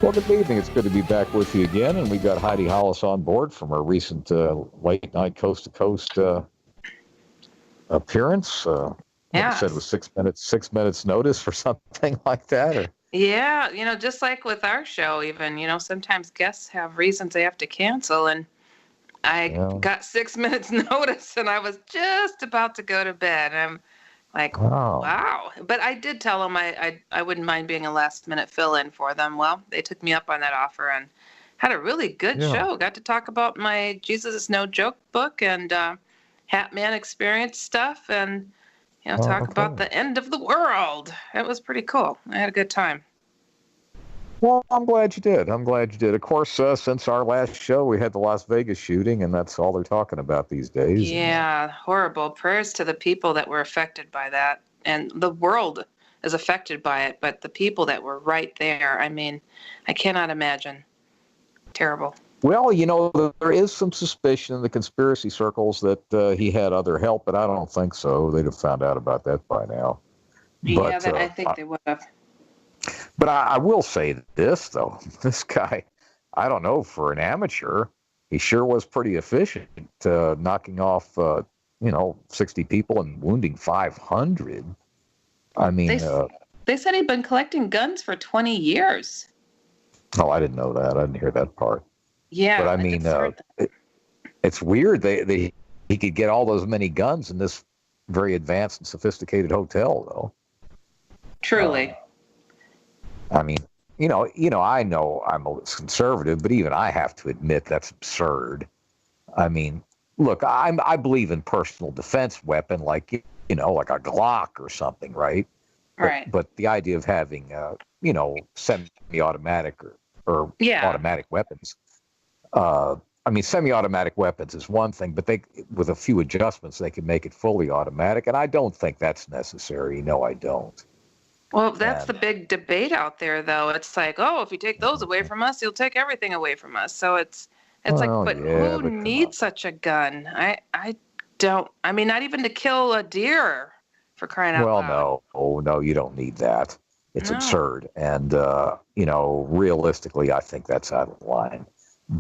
Well, good evening. It's good to be back with you again. And we got Heidi Hollis on board from her recent late night coast to coast appearance. What you said was 6 minutes notice or something like that. Or Yeah, just like with our show, even, sometimes guests have reasons they have to cancel. And I got 6 minutes notice and I was just about to go to bed. I'm like, wow. But I did tell them I wouldn't mind being a last minute fill in for them. Well, they took me up on that offer and had a really good show. Got to talk about my Jesus is No Joke book and Hat Man experience stuff and, talk about the end of the world. It was pretty cool. I had a good time. Well, I'm glad you did. Of course, since our last show, we had the Las Vegas shooting, and that's all they're talking about these days. Yeah, horrible. Prayers to the people that were affected by that. And the world is affected by it, but the people that were right there, I mean, I cannot imagine. Terrible. Well, there is some suspicion in the conspiracy circles that he had other help, but I don't think so. They'd have found out about that by now. Yeah, I think they would have. But I will say this, though. This guy, I don't know, for an amateur, he sure was pretty efficient, knocking off, 60 people and wounding 500. I mean... They said he'd been collecting guns for 20 years. Oh, I didn't know that. I didn't hear that part. Yeah. But I mean, it's weird. He could get all those many guns in this very advanced and sophisticated hotel, though. Truly. I mean, I know I'm a conservative, but even I have to admit that's absurd. I mean, look, I believe in personal defense weapon, like like a Glock or something, right? Right. But the idea of having, semi-automatic or automatic weapons. Semi-automatic weapons is one thing, but with a few adjustments, they can make it fully automatic, and I don't think that's necessary. No, I don't. Well, that's the big debate out there, though. It's like, if you take those away from us, you'll take everything away from us. So it's who needs such a gun? I don't. I mean, not even to kill a deer, for crying out loud. Well, no, you don't need that. It's absurd, and realistically, I think that's out of line.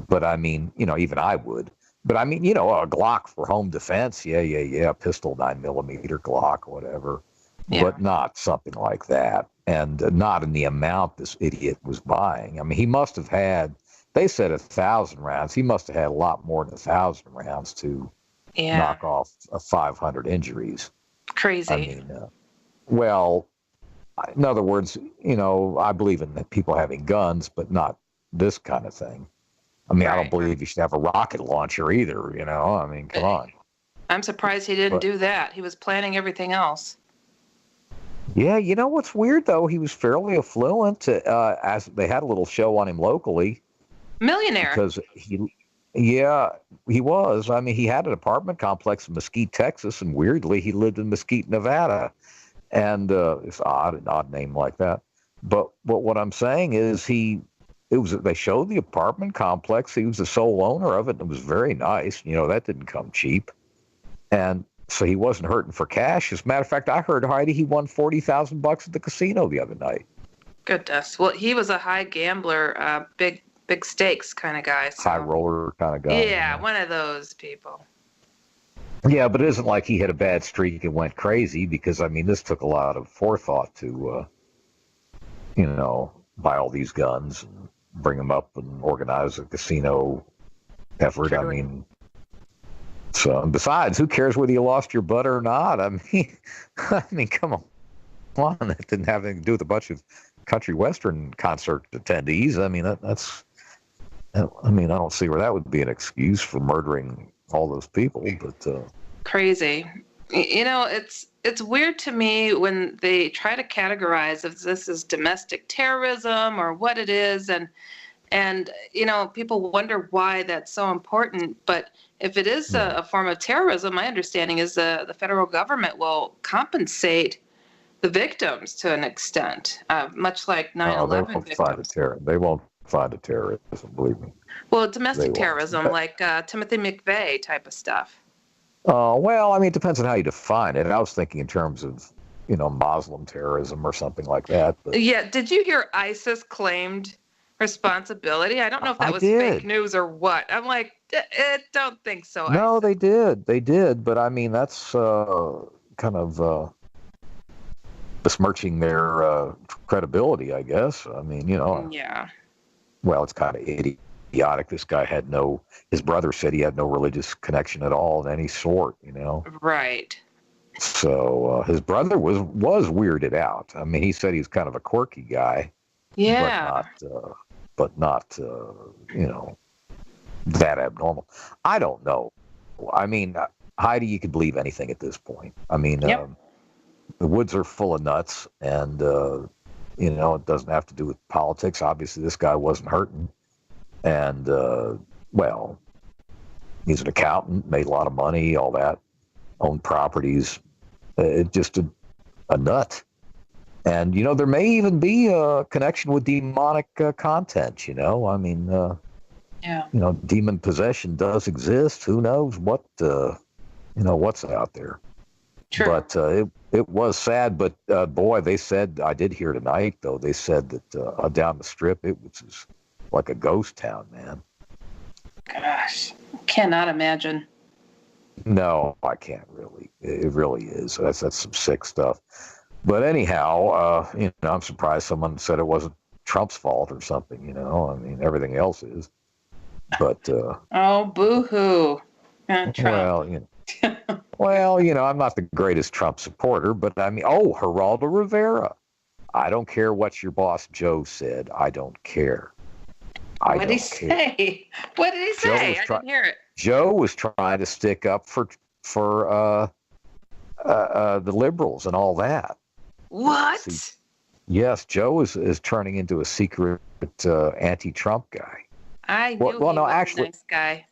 But I mean, even I would. But I mean, a Glock for home defense, yeah, pistol 9mm Glock, whatever. Yeah. But not something like that, and not in the amount this idiot was buying. I mean, he must have had, they said 1,000 rounds. He must have had a lot more than 1,000 rounds to knock off 500 injuries. Crazy. I mean, in other words, I believe in people having guns, but not this kind of thing. I mean, I don't believe you should have a rocket launcher either, I mean, come on. I'm surprised he didn't do that. He was planning everything else. Yeah, what's weird, though? He was fairly affluent, as they had a little show on him locally. Millionaire. Because he was. I mean, he had an apartment complex in Mesquite, Texas, and weirdly, he lived in Mesquite, Nevada. And it's an odd name like that. But what I'm saying is they showed the apartment complex. He was the sole owner of it, and it was very nice. That didn't come cheap. And so he wasn't hurting for cash. As a matter of fact, I heard, Heidi, he won $40,000 at the casino the other night. Goodness. Well, he was a high gambler, big stakes kind of guy. So. High roller kind of guy. Yeah, one of those people. Yeah, but it isn't like he had a bad streak and went crazy, because, I mean, this took a lot of forethought to, buy all these guns and bring them up and organize a casino effort. True. I mean... So, besides, who cares whether you lost your butt or not? I mean, come on. That didn't have anything to do with a bunch of country western concert attendees. I mean, I don't see where that would be an excuse for murdering all those people. But crazy. It's weird to me when they try to categorize if this is domestic terrorism or what it is, and people wonder why that's so important. But if it is a form of terrorism, my understanding is the federal government will compensate the victims to an extent, much like 9/11 victims. They won't find a terrorism, believe me. Well, domestic terrorism, like Timothy McVeigh type of stuff. Well, I mean, it depends on how you define it. I was thinking in terms of, Muslim terrorism or something like that. But... Yeah. Did you hear ISIS claimed responsibility. I don't know if that was did. fake news or what. I'm like, don't think so. No, they did. But I mean, that's kind of besmirching their credibility, I guess. I mean, Yeah. Well, it's kind of idiotic. This guy his brother said he had no religious connection at all of any sort, Right. So his brother was weirded out. I mean, he said he was kind of a quirky guy. Yeah. But not that abnormal. I don't know. I mean, Heidi, you could believe anything at this point. I mean, Yep. The woods are full of nuts, and it doesn't have to do with politics. Obviously, this guy wasn't hurting, and well, he's an accountant, made a lot of money, all that, owned properties. Just a nut. And, there may even be a connection with demonic content, I mean, Yeah. Demon possession does exist. Who knows what's out there. True. But it was sad. But, boy, they said, I did hear tonight, though, they said that down the strip, it was like a ghost town, man. Gosh, cannot imagine. No, I can't really. It really is. That's some sick stuff. But anyhow, I'm surprised someone said it wasn't Trump's fault or something, I mean, everything else is. But oh, boo-hoo. Trump. Well, I'm not the greatest Trump supporter, but I mean, Geraldo Rivera. I don't care what your boss Joe said. I don't care. What did he say? What did he say? I didn't hear it. Joe was trying to stick up for the liberals and all that. What? See, yes, Joe is turning into a secret anti-Trump guy. I knew he was a nice guy.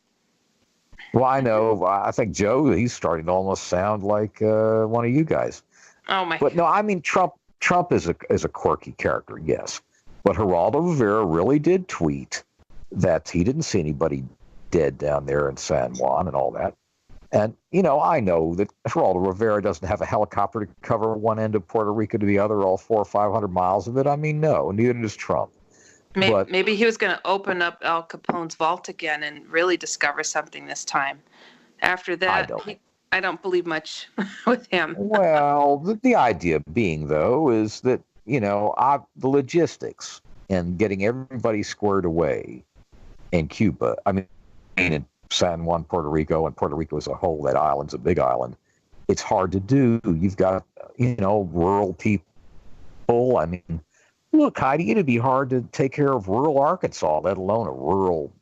Well, I know. I think Joe, he's starting to almost sound like one of you guys. Oh my! But no, I mean Trump is a quirky character, yes. But Geraldo Rivera really did tweet that he didn't see anybody dead down there in San Juan and all that. And, I know that Geraldo Rivera doesn't have a helicopter to cover one end of Puerto Rico to the other, all 400 or 500 miles of it. I mean, no, neither does Trump. Maybe he was going to open up Al Capone's vault again and really discover something this time. After that, I don't believe much with him. Well, the idea being, though, is that, the logistics and getting everybody squared away in Cuba, I mean, in San Juan, Puerto Rico, and Puerto Rico as a whole, that island's a big island. It's hard to do. You've got, rural people. I mean, look, Heidi, it'd be hard to take care of rural Arkansas, let alone a rural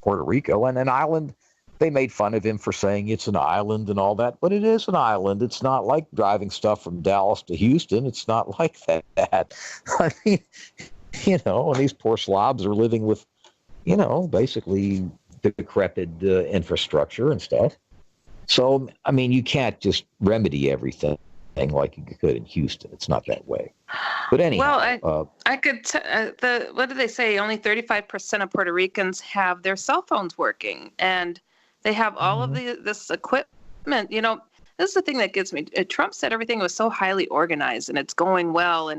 Puerto Rico. And an island, they made fun of him for saying it's an island and all that, but it is an island. It's not like driving stuff from Dallas to Houston. It's not like that. I mean, and these poor slobs are living with, basically decrepit infrastructure and stuff. So, I mean, you can't just remedy everything like you could in Houston. It's not that way. But anyhow. Well, I could, what do they say? Only 35% of Puerto Ricans have their cell phones working, and they have all of this equipment. This is the thing that gets me. Trump said everything was so highly organized and it's going well,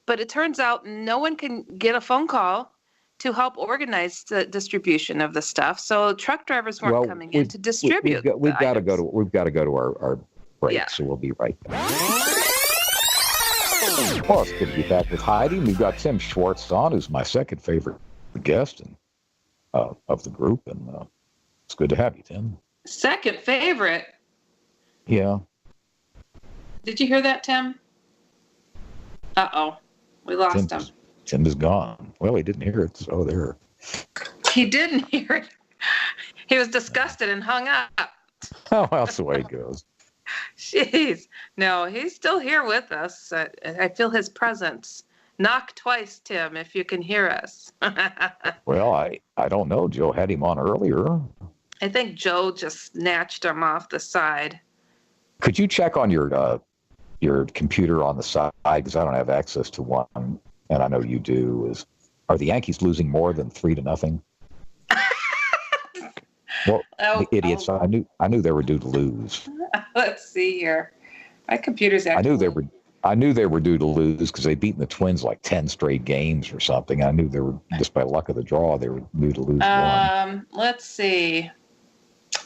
but it turns out no one can get a phone call to help organize the distribution of the stuff. So truck drivers weren't coming in to distribute. We've got to go to our break, so we'll be right back. Well, it's good to be back with Heidi. We've got Tim Swartz on, who's my second favorite guest of the group, and it's good to have you, Tim. Second favorite? Yeah. Did you hear that, Tim? Uh-oh. We lost him. Tim is gone. Well, he didn't hear it, so there. He didn't hear it. He was disgusted and hung up. Oh, well, that's the way it goes. Jeez. No, he's still here with us. I feel his presence. Knock twice, Tim, if you can hear us. Well, I don't know. Joe had him on earlier. I think Joe just snatched him off the side. Could you check on your computer on the side? Because I don't have access to one, and I know you do. Are the Yankees losing more than 3-0? Well, the idiots! I knew they were due to lose. Let's see here. My computer's actually. I knew they were due to lose because they'd beaten the Twins like 10 straight games or something. I knew they were, just by luck of the draw, they were due to lose one. Let's see.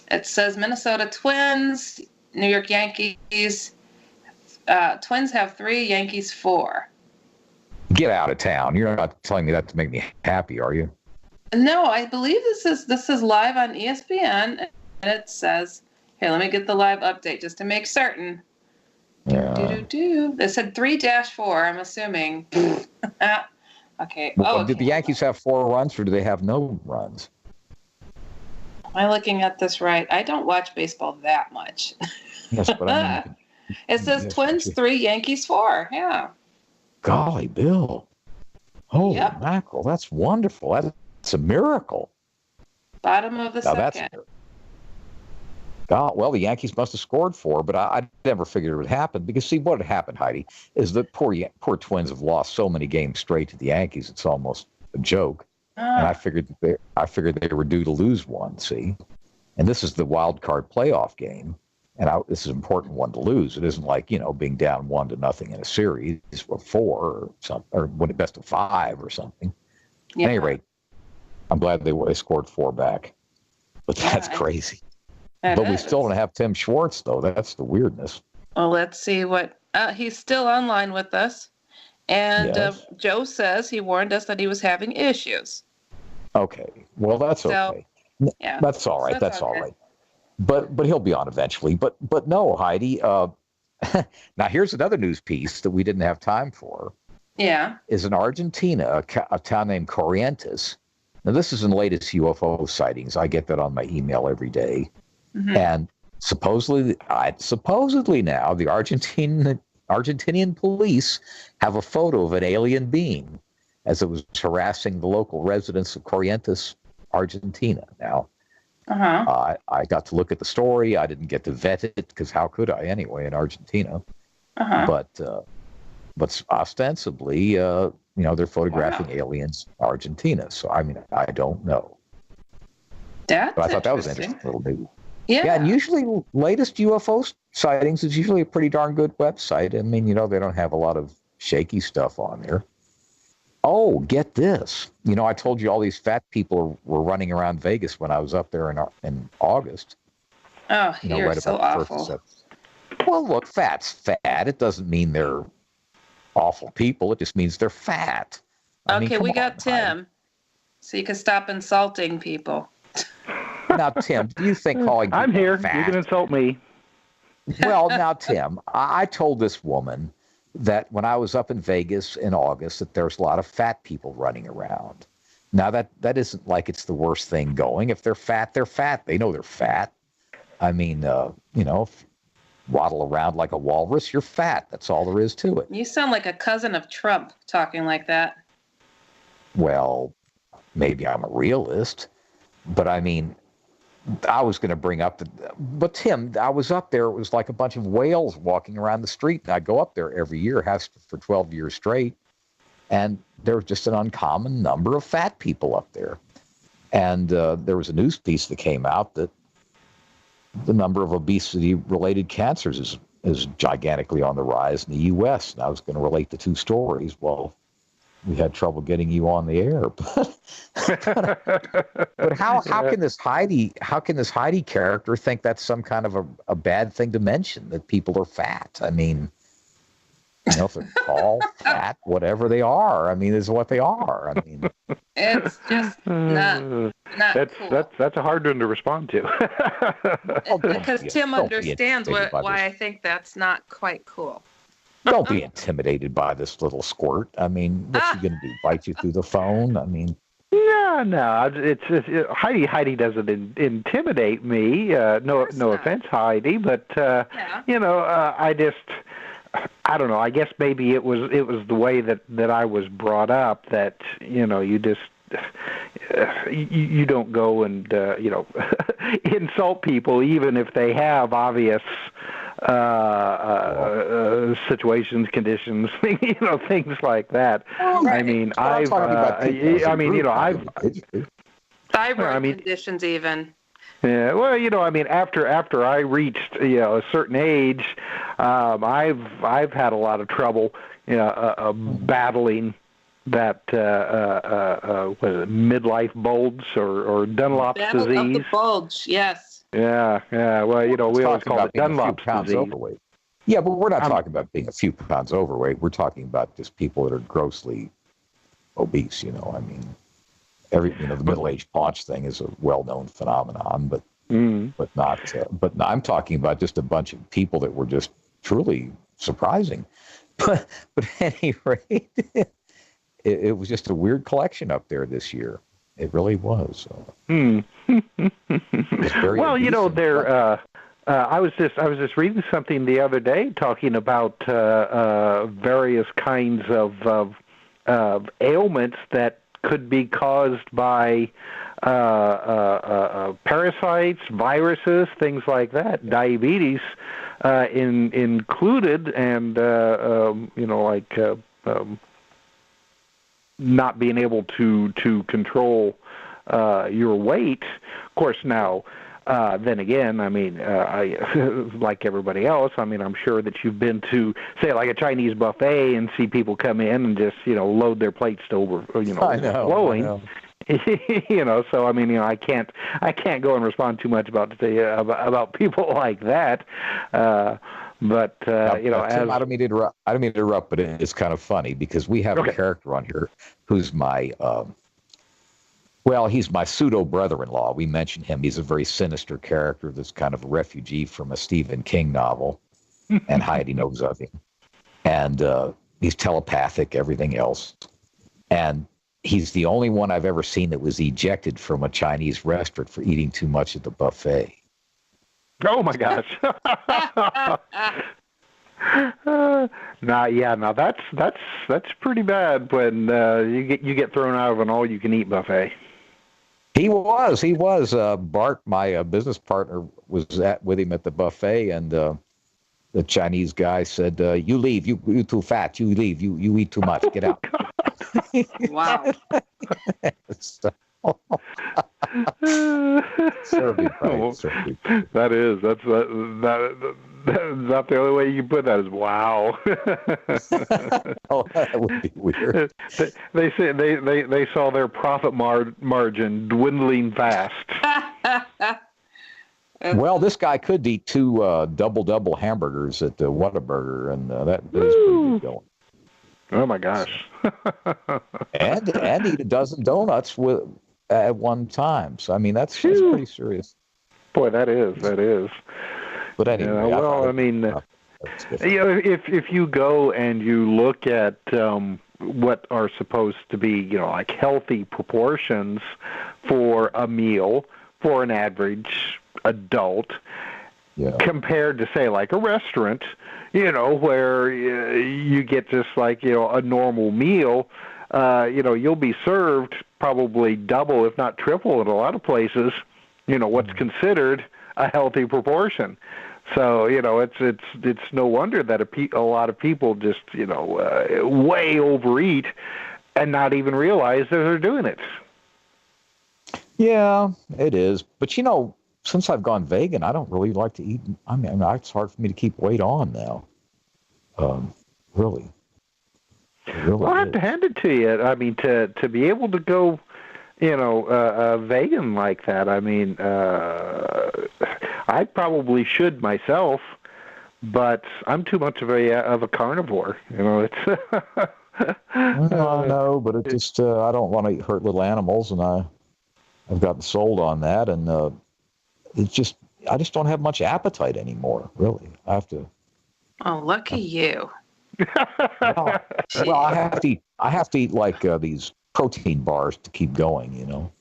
It says Minnesota Twins, New York Yankees. Twins have 3, Yankees 4. Get out of town. You're not telling me that to make me happy, are you? No, I believe this is live on ESPN, and it says, here, let me get the live update just to make certain. Yeah. They said 3-4, I'm assuming. Okay. Well, did the Yankees have 4 runs, or do they have no runs? Am I looking at this right? I don't watch baseball that much. Yes, but I mean... It says Twins 3, Yankees 4. Yeah. Golly, Bill. Holy mackerel. That's wonderful. That's a miracle. Bottom of the second. God, well, the Yankees must have scored 4, but I never figured it would happen. Because, see, what had happened, Heidi, is that poor Twins have lost so many games straight to the Yankees, it's almost a joke. And I figured they were due to lose one, see? And this is the wild card playoff game. And this is an important one to lose. It isn't like, being down 1-0 in a series or 4 or something, or best of 5 or something. Yeah. At any rate, I'm glad they scored 4 back. But that's crazy. But we still don't have Tim Swartz, though. That's the weirdness. Well, let's see what... he's still online with us. And yes. Joe says he warned us that he was having issues. Okay. Well, that's okay. Yeah. That's all right. That's all right. But he'll be on eventually. But no, Heidi. Now here's another news piece that we didn't have time for. Yeah. Is in Argentina, a town named Corrientes. Now this is in the latest UFO sightings. I get that on my email every day. Mm-hmm. And supposedly now the Argentinian police have a photo of an alien being as it was harassing the local residents of Corrientes, Argentina. Now. I got to look at the story. I didn't get to vet it because how could I anyway in Argentina? But ostensibly, they're photographing aliens in Argentina. So I mean, I don't know. But I thought that was interesting little news. Yeah, and usually latest UFO sightings is usually a pretty darn good website. I mean, they don't have a lot of shaky stuff on there. Oh, get this. I told you all these fat people were running around Vegas when I was up there in August. Oh, you're right so awful. Well, look, fat's fat. It doesn't mean they're awful people. It just means they're fat. Okay, we got Tim. So you can stop insulting people. Now, Tim, do you think calling people I'm here. Fat, you can insult me. Well, now, Tim, I told this woman that when I was up in Vegas in August, that there's a lot of fat people running around. Now, that isn't like it's the worst thing going. If they're fat, they're fat. They know they're fat. I mean, waddle around like a walrus, you're fat. That's all there is to it. You sound like a cousin of Trump talking like that. Well, maybe I'm a realist, but I mean, I was going to bring up but Tim, I was up there. It was like a bunch of whales walking around the street. And I go up there every year, for 12 years straight. And there was just an uncommon number of fat people up there. And there was a news piece that came out that the number of obesity-related cancers is gigantically on the rise in the U.S. And I was going to relate the two stories. Well, we had trouble getting you on the air, but how can this Heidi character think that's some kind of a bad thing to mention, that people are fat? I mean, if they're tall, fat, whatever they are, I mean, is what they are. I mean, it's just not that's cool. That's a hard one to respond to. Because Tim understands why I think that's not quite cool. Don't be intimidated by this little squirt. I mean, what's she going to do? Bite you through the phone? I mean, no. Heidi doesn't intimidate me. No offense, Heidi, but I don't know. I guess maybe it was the way that I was brought up, that you just you don't go and insult people even if they have obvious situations, conditions, things like that. I mean, thyroid conditions even. Yeah, well, I mean, after I reached a certain age, I've had a lot of trouble battling that what is it, midlife bulge or Dunlop's Battle disease. of the bulge, yes. Yeah. Well, we always call it Dunlop's disease. Overweight. Yeah, but we're not talking about being a few pounds overweight. We're talking about just people that are grossly obese. I mean, the middle-aged paunch thing is a well-known phenomenon, but not. But I'm talking about just a bunch of people that were just truly surprising. But at any rate, it was just a weird collection up there this year. It really was. Well, I was just reading something the other day talking about various kinds of ailments that could be caused by parasites, viruses, things like that. Diabetes included, and not being able to control your weight. Of course, now. Then again, I mean, I like everybody else. I mean, I'm sure that you've been to, say, like a Chinese buffet and see people come in and just, load their plates to overflowing. I know. So I mean, I can't go and respond too much about people like that. But Tim, I don't mean to interrupt, but it's kind of funny because we have a character on here who's my. Well, he's my pseudo-brother-in-law. We mentioned him. He's a very sinister character that's kind of a refugee from a Stephen King novel, and Heidi knows of him. And he's telepathic, everything else. And he's the only one I've ever seen that was ejected from a Chinese restaurant for eating too much at the buffet. Oh, my gosh. Now that's pretty bad when you get thrown out of an all-you-can-eat buffet. He was. Bart, my business partner, was with him at the buffet, and the Chinese guy said, "You leave. You too fat. You leave. You eat too much. Get out." Wow. That's not the only way you can put that is wow. Oh, that would be weird. They say they saw their profit margin dwindling fast. Well, this guy could eat two double hamburgers at the Whataburger, and that is pretty good going. Oh my gosh! and eat a dozen donuts at one time. So I mean, that's pretty serious. Boy, that is. But anyway, if you go and you look at what are supposed to be, like healthy proportions for a meal for an average adult, compared to, say, like a restaurant, where you get just like, a normal meal, you'll be served probably double, if not triple, in a lot of places, what's considered a healthy proportion. So, it's no wonder that a lot of people just, way overeat and not even realize that they're doing it. Yeah, it is. But, since I've gone vegan, I don't really like to eat. I mean, it's hard for me to keep weight on now. Really. Well, I have to hand it to you. I mean, to be able to go, vegan like that, I mean, I probably should myself, but I'm too much of a carnivore. It's. No, but it just I don't want to hurt little animals, and I've gotten sold on that, and it's just I just don't have much appetite anymore. Really, I have to. Oh, lucky you. Well, I have to eat like these protein bars to keep going.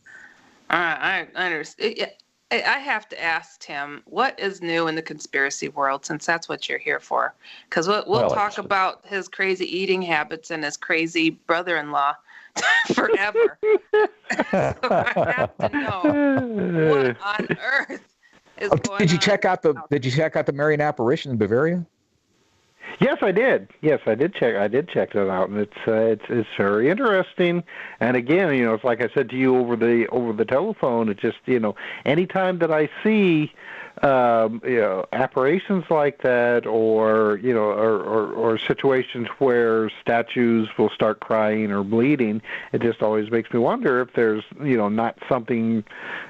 I understand. I have to ask Tim, what is new in the conspiracy world, since that's what you're here for? Because we'll talk about his crazy eating habits and his crazy brother-in-law forever. So I have to know what on earth is going on. Did you check out the Marian apparition in Bavaria? Yes, I did. Yes, I did check. I did check that out, and it's very interesting. And again, it's like I said to you over the telephone. It's just anytime that I see apparitions like that, or or situations where statues will start crying or bleeding, it just always makes me wonder if there's not something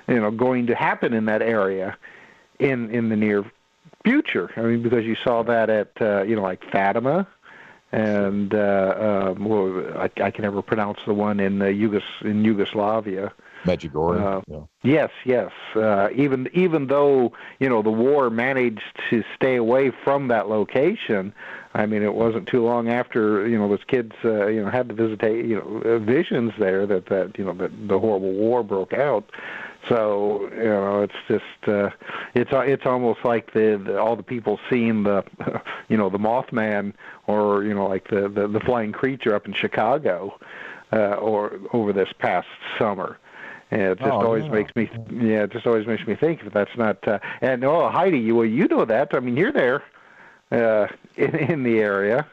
going to happen in that area in the near future. I mean, because you saw that at like Fatima, and I can never pronounce the one in Yugoslavia. Medjugorje. Yes. Even though the war managed to stay away from that location, I mean, it wasn't too long after those kids had the visions there that the horrible war broke out. So it's just it's almost like all the people seeing the the Mothman, or like the flying creature up in Chicago or over this past summer. And it just always makes me think if that's not and Heidi, you know that. I mean, you're there in the area.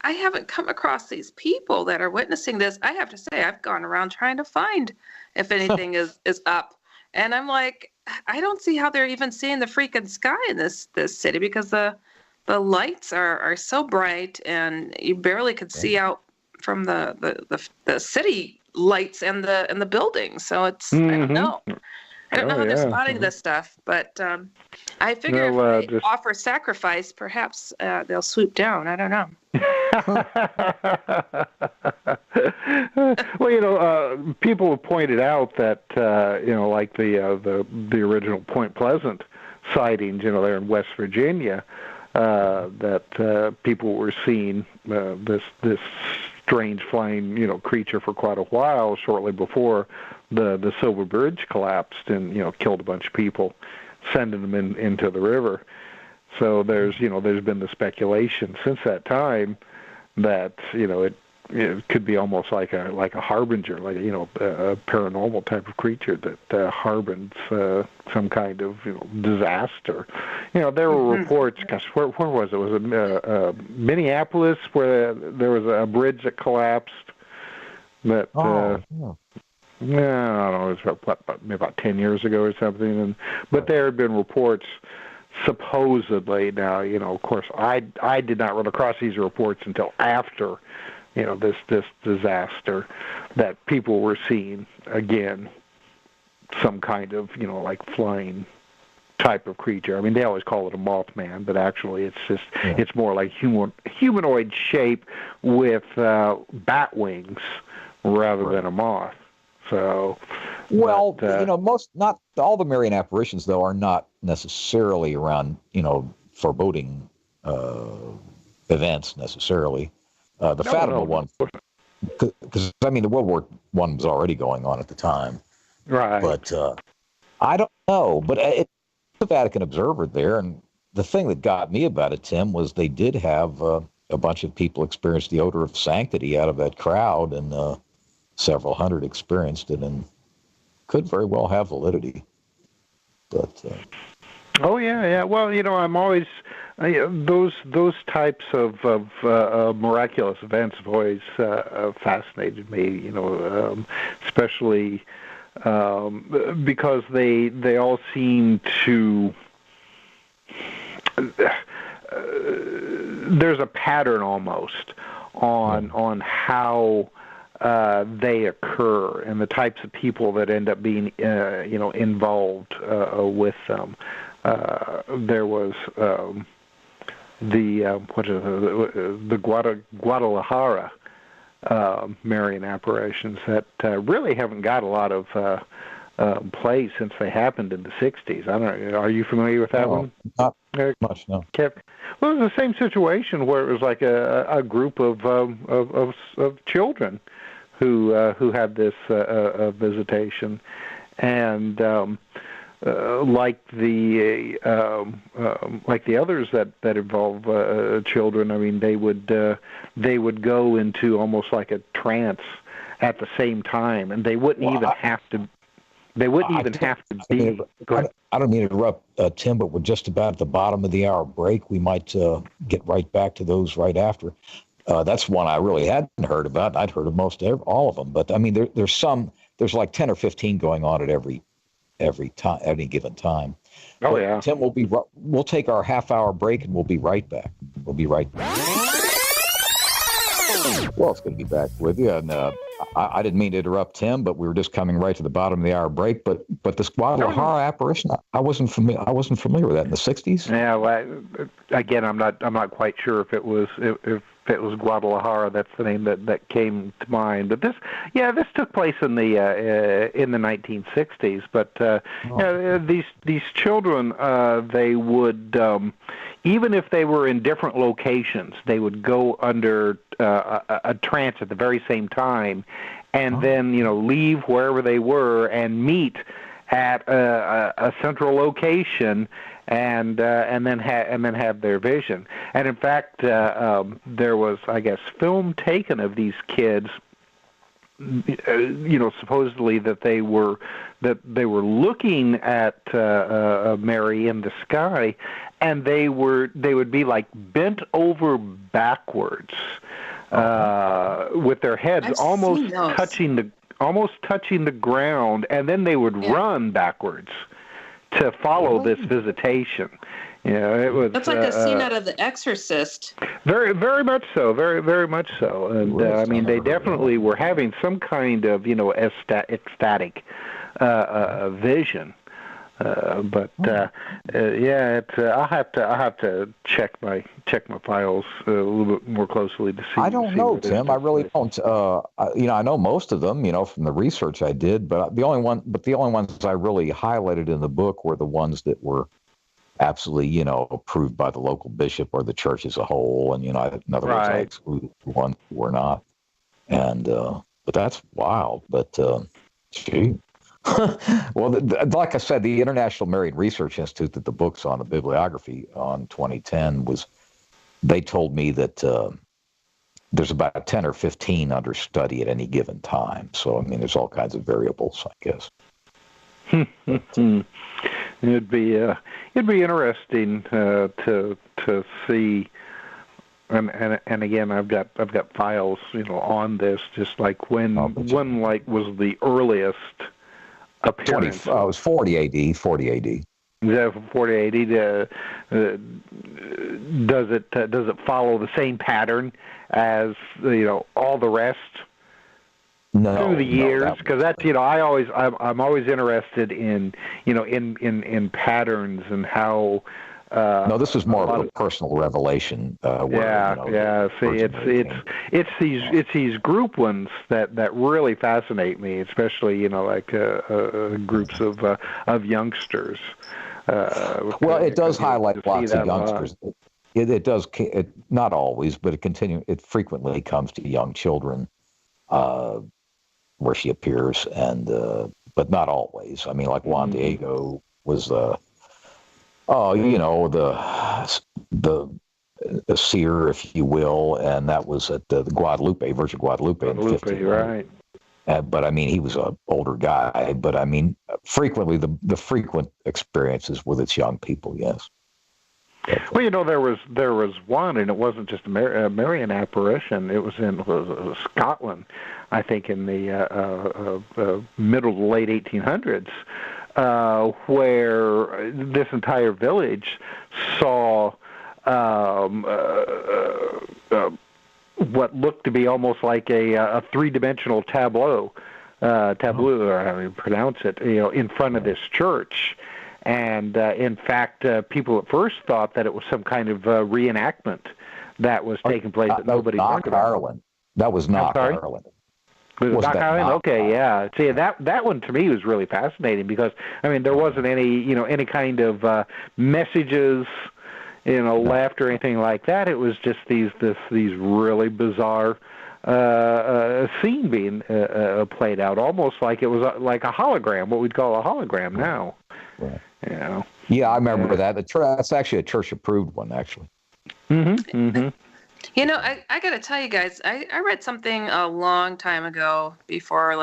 I haven't come across these people that are witnessing this. I have to say, I've gone around trying to find if anything is up. And I'm like, I don't see how they're even seeing the freaking sky in this city, because the lights are so bright, and you barely could see out from the city lights and the buildings. So it's I don't know. I don't know how they're spotting this stuff, but I figure if they offer sacrifice, perhaps they'll swoop down. I don't know. Well, people have pointed out that like the original Point Pleasant sightings, there in West Virginia, that people were seeing this strange flying creature for quite a while shortly before the Silver Bridge collapsed and killed a bunch of people, sending them into the river. So there's been the speculation since that time that it could be almost like a harbinger, like a paranormal type of creature that harbins some kind of disaster. There were reports. Gosh, where was it? Was it Minneapolis, where there was a bridge that collapsed? That I don't know, it was maybe about 10 years ago or something. But there had been reports, supposedly. Now, of course, I did not run across these reports until after, this disaster, that people were seeing, again, some kind of, like flying type of creature. I mean, they always call it a Mothman, but actually it's just, it's more like humanoid shape with bat wings rather than a moth. So, well, not all the Marian apparitions, though, are not necessarily around, foreboding events necessarily. The Fatima one, because I mean, the World War I was already going on at the time, right? But I don't know. But it's the Vatican Observer there, and the thing that got me about it, Tim, was they did have a bunch of people experience the odor of sanctity out of that crowd, and several hundred experienced it, and could very well have validity. But well, I'm always those types of miraculous events have always fascinated me. Especially because they all seem to. There's a pattern almost on how they occur, and the types of people that end up being involved with them. There was the Guadalajara Marian apparitions that really haven't got a lot of play since they happened in the 60s. I don't know. Are you familiar with that one? Not much, no. Well, it was the same situation where it was like a group of children who had this visitation, and like the others that involve children. I mean, they would go into almost like a trance at the same time, and they wouldn't even have to. They wouldn't even have to be. I don't mean to interrupt, Tim, but we're just about at the bottom of the hour break. We might get right back to those right after. That's one I really hadn't heard about. I'd heard of all of them, but I mean, there's like 10 or 15 going on at every time, any given time. Oh, but, yeah. Tim, we'll take our half-hour break, and we'll be right back. We'll be right back. Well, it's good to be back with you. And I didn't mean to interrupt Tim, but we were just coming right to the bottom of the hour break. But this Guadalajara apparition, I wasn't familiar with that in the '60s. Yeah. Well, again, I'm not quite sure if it was Guadalajara. That's the name that came to mind. But this took place in the 1960s. But these children, they would. Even if they were in different locations, they would go under a trance at the very same time, and then leave wherever they were and meet at a central location, and then have their vision. And in fact, there was, I guess, film taken of these kids. Supposedly that they were looking at Mary in the sky, and they would be like bent over backwards, with their heads almost touching the ground, and then they would run backwards to follow this visitation. It was. That's like a scene out of The Exorcist. Very, very much so. Very, very much so. And I mean, they definitely were having some kind of, ecstatic vision. I'll have to check my files a little bit more closely to see. I don't know, Tim. I really don't. I know most of them, from the research I did, but the only ones I really highlighted in the book were the ones that were absolutely, approved by the local bishop or the church as a whole. And, in other words, I excluded the ones who were not. And, but that's wild. But, gee. Well, like I said, the International Marian Research Institute that the book's on, the bibliography on 2010 they told me that there's about 10 or 15 under study at any given time. So, I mean, there's all kinds of variables, I guess. It'd be interesting to see, and again, I've got files on this, just like when was the earliest appearance. It was 40 AD. 40 AD. Yeah, 40 AD. Does it follow the same pattern as all the rest? No, through the years, because that's I'm always interested in in patterns and how. No, this is more of a personal revelation. See, it's these group ones that really fascinate me, especially groups of youngsters. Well, it does highlight lots of youngsters. It does. Not always, but it frequently comes to young children. Where she appears, and but not always. I mean, like Juan Diego was the seer, if you will, and that was at the Guadalupe, Virgin Guadalupe in 15. Right. But I mean, he was an older guy. But I mean, frequently the frequent experiences with its young people, yes. Well, there was one, and it wasn't just a Marian apparition. It was in Scotland, I think, in the middle to late 1800s, where this entire village saw what looked to be almost like a three-dimensional tableau, or how you pronounce it, in front of this church. And in fact, people at first thought that it was some kind of reenactment that was taking place that nobody learned about. Ireland. That was not Ireland. Was it Ireland? Okay, yeah. See, that one to me was really fascinating because I mean there wasn't any kind of messages left or anything like that. It was just these really bizarre scene being played out, almost like it was like a hologram, what we'd call a hologram now. Right. Yeah, I remember that. That's actually a church-approved one, actually. Mm-hmm. I got to tell you guys, I read something a long time ago before,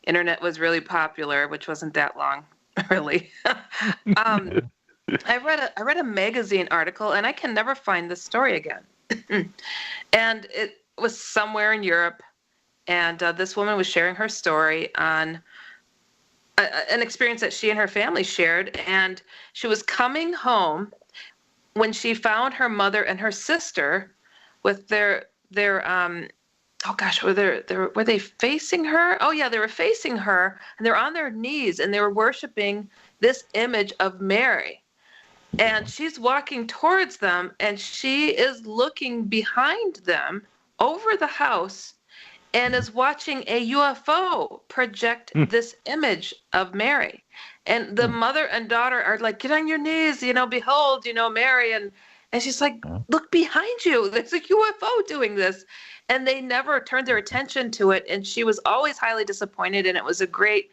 internet was really popular, which wasn't that long, really. I read a magazine article, and I can never find this story again. And it was somewhere in Europe, and this woman was sharing her story on an experience that she and her family shared, and she was coming home when she found her mother and her sister with their oh gosh, were they facing her? Oh yeah, they were facing her, and they're on their knees, and they were worshiping this image of Mary. And she's walking towards them, and she is looking behind them over the house and is watching a UFO project this image of Mary. And the mother and daughter are like, get on your knees, behold, Mary. And she's like, look behind you. There's a UFO doing this. And they never turned their attention to it. And she was always highly disappointed. And it was a great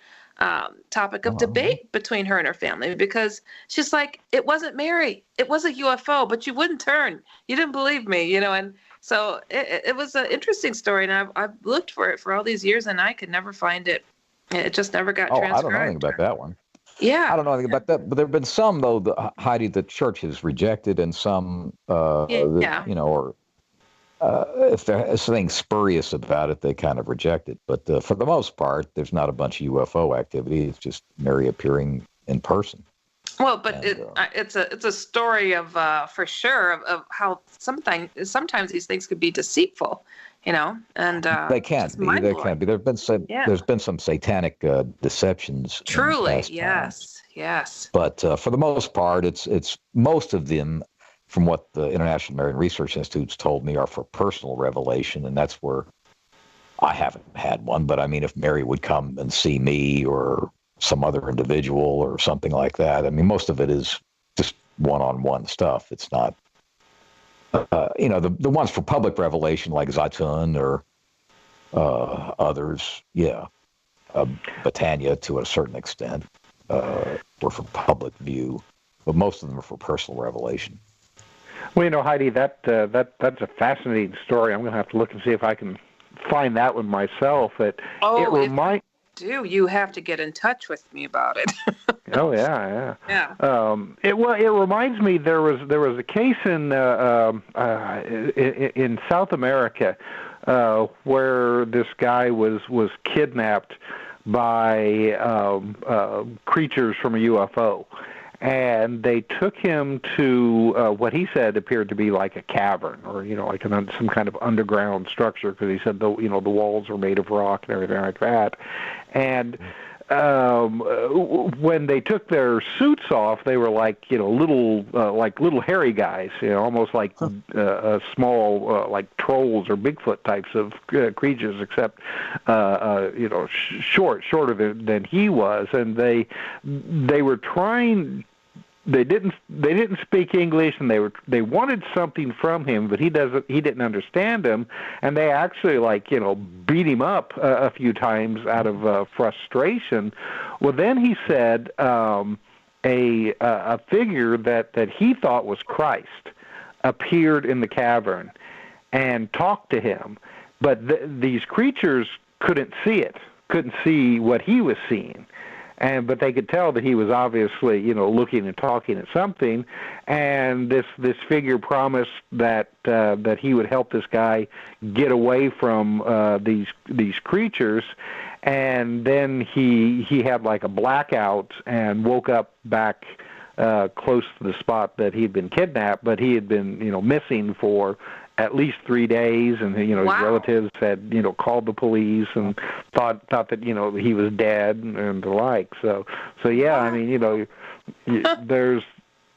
topic of debate between her and her family, because she's like, it wasn't Mary, it was a UFO, but you wouldn't turn, you didn't believe me, and so it was an interesting story, and I've looked for it for all these years, and I could never find it. It just never got transcribed. I don't know anything about that one. Yeah, I don't know anything about that, but there have been some, though, Heidi, the church has rejected, and some or if there's something spurious about it, they kind of reject it. But for the most part, there's not a bunch of UFO activity. It's just Mary appearing in person. Well, but it's a story of for sure of how sometimes these things could be deceitful, and they can't be. They can't be. There's been some satanic deceptions. Truly, yes. But for the most part, it's most of them, from what the International Marian Research Institute's told me, are for personal revelation, and that's where I haven't had one. But I mean, if Mary would come and see me or some other individual or something like that, I mean, most of it is just one-on-one stuff. It's not, the ones for public revelation like Zaytun or others, Batania to a certain extent, were for public view, but most of them are for personal revelation. Well, Heidi, that's a fascinating story. I'm going to have to look and see if I can find that one myself. You have to get in touch with me about it. Oh yeah. It reminds me there was a case in South America where this guy was kidnapped by creatures from a UFO. And they took him to what he said appeared to be like a cavern, or like some kind of underground structure, because he said the walls were made of rock and everything like that. And when they took their suits off, they were like little hairy guys, almost like small like trolls or Bigfoot types of creatures, except shorter than he was. And they were trying. They didn't speak English, and they wanted something from him, but he didn't understand them, and they actually beat him up a few times out of frustration. Well, then he said a figure that he thought was Christ appeared in the cavern and talked to him, but these creatures couldn't see what he was seeing. But they could tell that he was obviously, looking and talking at something. And this figure promised that he would help this guy get away from these creatures. And then he had like a blackout and woke up back close to the spot that he'd been kidnapped, but he had been missing for at least 3 days, and his relatives had called the police and thought that he was dead and the like. So yeah, I mean there is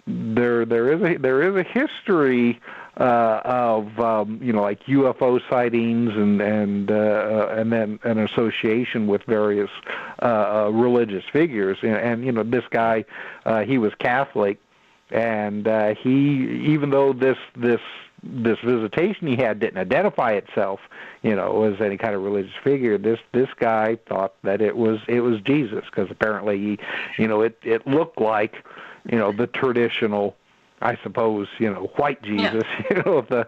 a history of like UFO sightings and then an association with various religious figures, and this guy he was Catholic, and even though this visitation he had didn't identify itself, as any kind of religious figure, this guy thought that it was Jesus, because apparently it looked like the traditional, I suppose, white Jesus, with the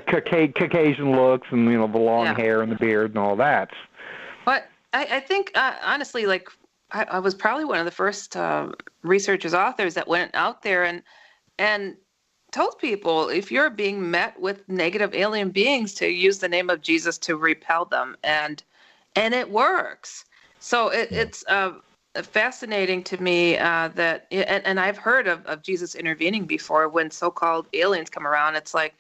Caucasian looks and the long hair and the beard and all that. What I think, honestly, like, I was probably one of the first researchers, authors that went out there and told people, if you're being met with negative alien beings, to use the name of Jesus to repel them, and it works. So it's fascinating to me that, and I've heard of Jesus intervening before when so-called aliens come around. It's like,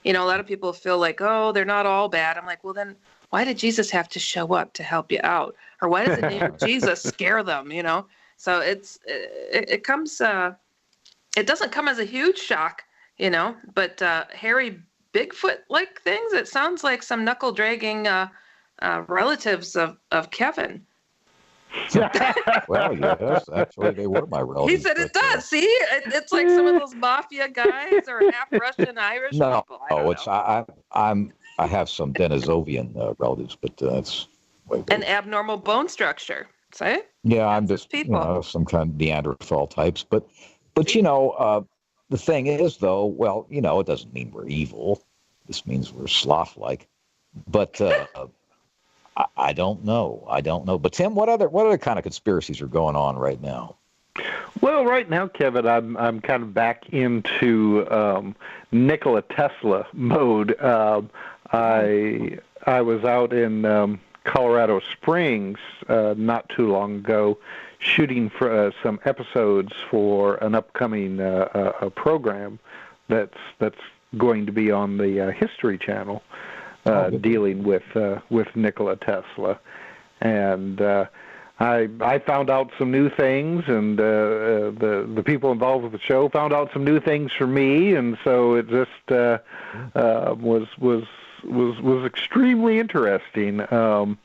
a lot of people feel like, oh, they're not all bad. I'm like, well, then why did Jesus have to show up to help you out? Or why does the name of Jesus scare them? So it comes, it doesn't come as a huge shock, but hairy Bigfoot-like things, it sounds like some knuckle-dragging relatives of Kevin. Well, yes, actually, they were my relatives. He said it does. See, it's like some of those mafia guys or half Russian Irish people. I have some Denisovian relatives, but that's way big. An abnormal bone structure. See? Yeah, I'm just some kind of Neanderthal types, but the thing is, though, well, it doesn't mean we're evil. This means we're sloth-like. But I don't know. But Tim, what other kind of conspiracies are going on right now? Well, right now, Kevin, I'm kind of back into Nikola Tesla mode. I was out in Colorado Springs not too long ago, shooting for some episodes for an upcoming program that's going to be on the History Channel, dealing with Nikola Tesla, and I found out some new things, and the people involved with the show found out some new things for me, and so it just was extremely interesting. I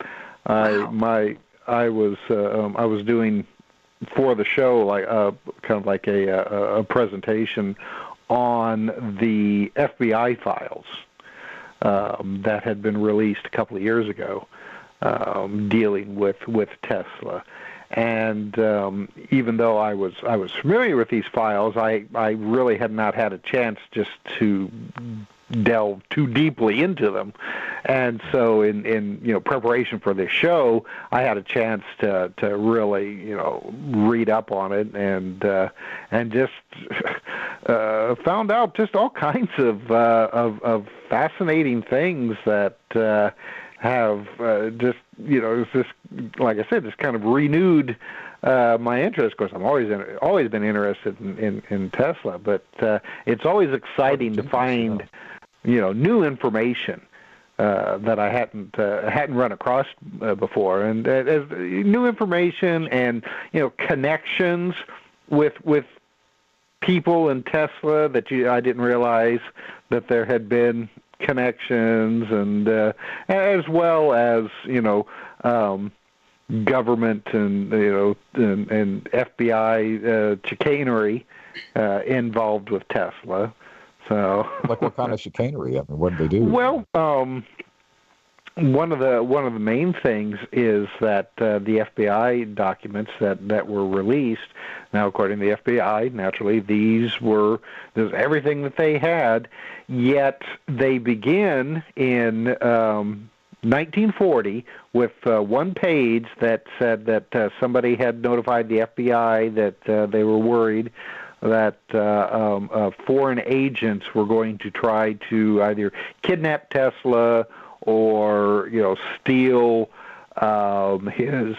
was doing for the show like kind of like a presentation on the FBI files that had been released a couple of years ago, dealing with Tesla. And even though I was familiar with these files, I really had not had a chance just to delve too deeply into them. And so in preparation for this show, I had a chance to really read up on it and just found out just all kinds of fascinating things that have just like I said, just kind of renewed my interest. Of course, I'm always been interested in Tesla, but it's always exciting to find new information that I hadn't run across before, and new information and connections with people in Tesla that I didn't realize that there had been connections, and as well as government and and FBI chicanery involved with Tesla. So, like what kind of chicanery? I mean, what did they do? Well, one of the main things is that the FBI documents that were released. Now, according to the FBI, naturally, this was everything that they had. Yet they begin in 1940 with one page that said that somebody had notified the FBI that they were worried that foreign agents were going to try to either kidnap Tesla or steal his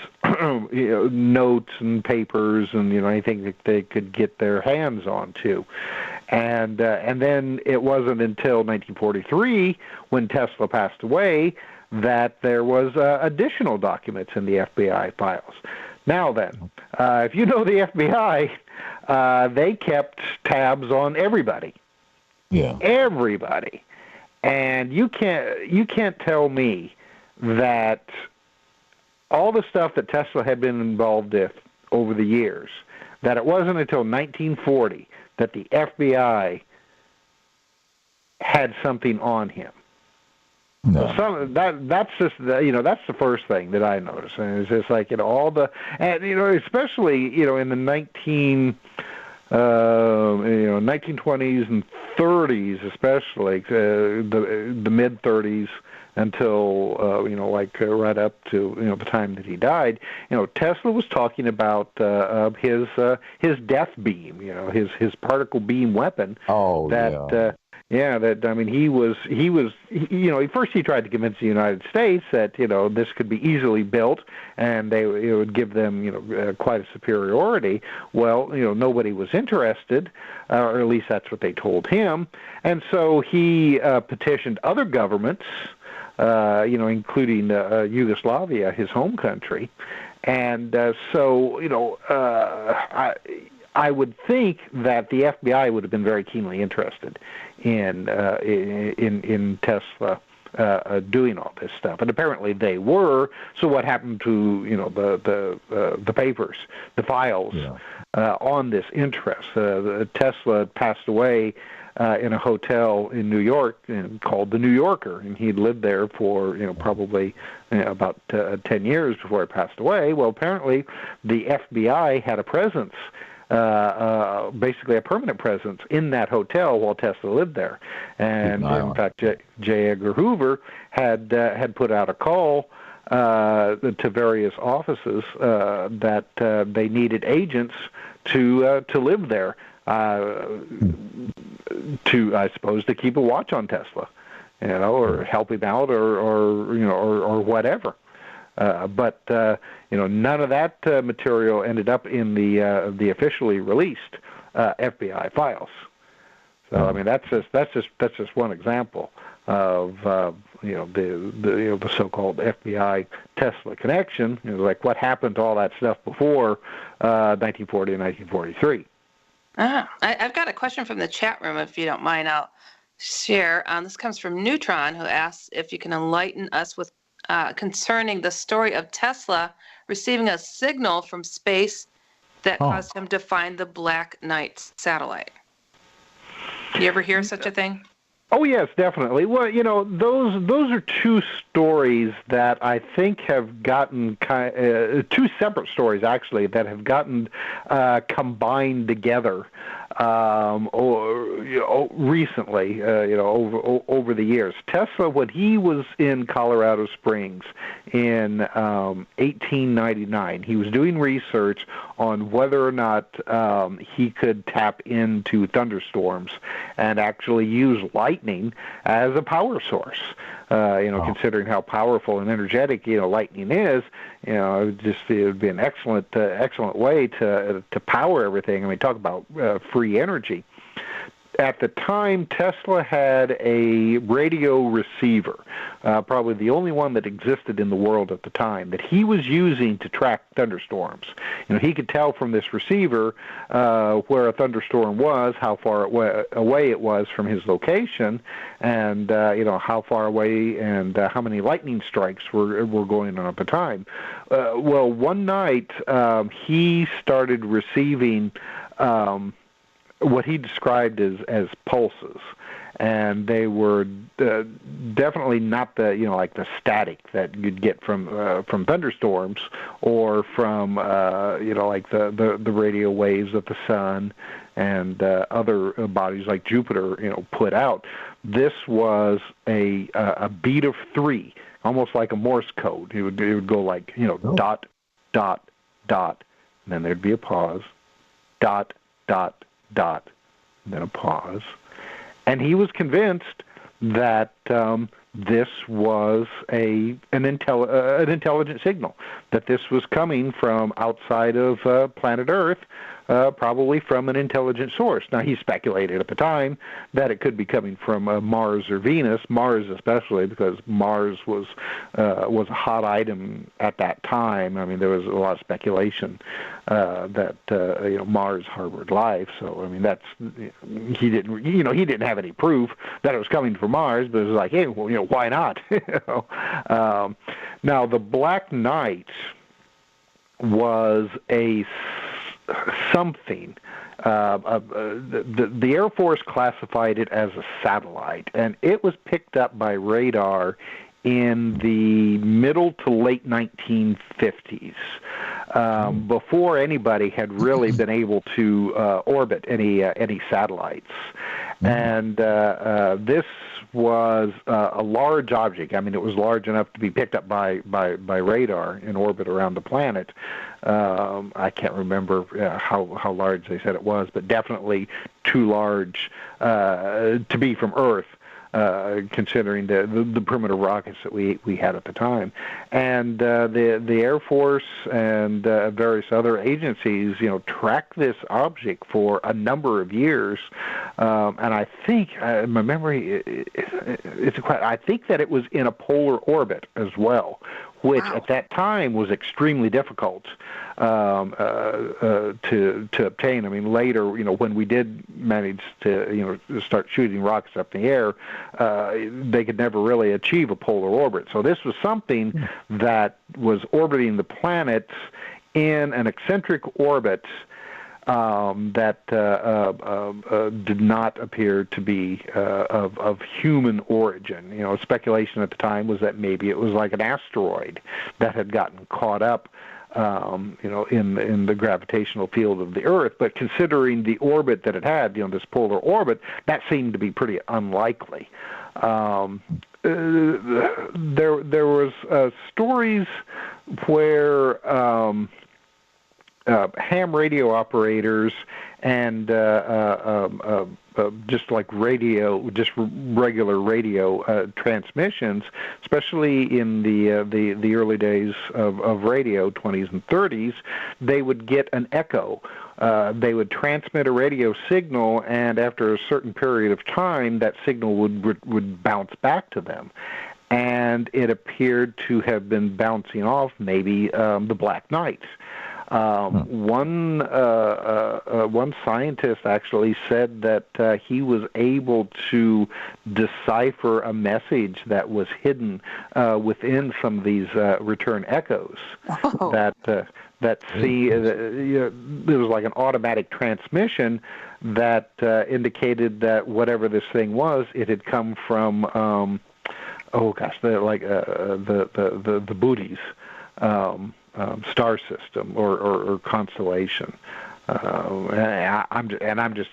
notes and papers and anything that they could get their hands onto. And then it wasn't until 1943, when Tesla passed away, that there was additional documents in the FBI files. Now then, if you know the FBI, they kept tabs on everybody. Yeah. Everybody. And you can't tell me that all the stuff that Tesla had been involved with over the years, that it wasn't until 1940 that the FBI had something on him. No. So that's just that's the first thing that I noticed, and it's just like all the, and especially in the 1920s and 30s, especially the mid 30s until right up to the time that he died. Tesla was talking about his death beam, his particle beam weapon. Oh, that. First he tried to convince the United States that, this could be easily built and it would give them, quite a superiority. Well, nobody was interested, or at least that's what they told him. And so he petitioned other governments, including Yugoslavia, his home country. And I would think that the FBI would have been very keenly interested in Tesla doing all this stuff, and apparently they were. So what happened to the papers, the files on this interest? Tesla passed away in a hotel in New York called the New Yorker, and he'd lived there for probably about 10 years before he passed away. Well, apparently the FBI had a presence. Basically a permanent presence in that hotel while Tesla lived there. And in fact, J. Edgar Hoover had put out a call to various offices that they needed agents to live there, I suppose, to keep a watch on Tesla, or help him out, or whatever. But none of that material ended up in the officially released FBI files. So I mean, that's just one example of the so-called FBI Tesla connection. Like what happened to all that stuff before 1940 and 1943. I've got a question from the chat room, if you don't mind. I'll share. This comes from Neutron, who asks if you can enlighten us with concerning the story of Tesla receiving a signal from space that caused him to find the Black Knight satellite. You ever hear such a thing? Oh, yes, definitely. Well, those are two stories that I think have gotten two separate stories, actually, that have gotten combined together recently, over the years. Tesla, when he was in Colorado Springs in 1899, he was doing research on whether or not he could tap into thunderstorms and actually use lightning as a power source. Considering how powerful and energetic lightning is, it would be an excellent way to power everything. I mean, talk about free energy. At the time, Tesla had a radio receiver, probably the only one that existed in the world at the time, that he was using to track thunderstorms. He could tell from this receiver where a thunderstorm was, how far away it was from his location, and how far away and how many lightning strikes were going on at the time. Well, one night he started receiving what he described as pulses, and they were definitely not the like the static that you'd get from thunderstorms or from like the radio waves that the sun and other bodies like Jupiter put out. This was a beat of three, almost like a Morse code. It would go like dot dot dot, and then there'd be a pause, dot dot dot, and then a pause. And he was convinced that this was an intelligent signal, that this was coming from outside of planet Earth, probably from an intelligent source. Now, he speculated at the time that it could be coming from Mars or Venus, Mars especially, because Mars was a hot item at that time. I mean, there was a lot of speculation that Mars harbored life. So, I mean, he didn't have any proof that it was coming from Mars, but it was like, hey, well, why not? Now, the Black Knight was a something. The Air Force classified it as a satellite, and it was picked up by radar in the middle to late 1950s. before anybody had really been able to orbit any satellites. And this was a large object. I mean, it was large enough to be picked up by radar in orbit around the planet. I can't remember how large they said it was, but definitely too large to be from Earth. Considering the primitive rockets that we had at the time, and the Air Force and various other agencies, tracked this object for a number of years, and I think my memory I think that it was in a polar orbit as well, which at that time was extremely difficult to obtain. I mean, later, when we did manage to, start shooting rockets up in the air, they could never really achieve a polar orbit. So this was something that was orbiting the planet in an eccentric orbit that did not appear to be of human origin. Speculation at the time was that maybe it was like an asteroid that had gotten caught up, in the gravitational field of the Earth. But considering the orbit that it had, this polar orbit, that seemed to be pretty unlikely. There was stories where ham radio operators and just regular radio transmissions, especially in the early days of radio, 20s and 30s, they would get an echo. They would transmit a radio signal, and after a certain period of time, that signal would bounce back to them. And it appeared to have been bouncing off maybe the Black Knight. One scientist actually said that he was able to decipher a message that was hidden within some of these return echoes. Oh. There was like an automatic transmission that indicated that whatever this thing was, it had come from the booties. Star system or constellation, and I'm just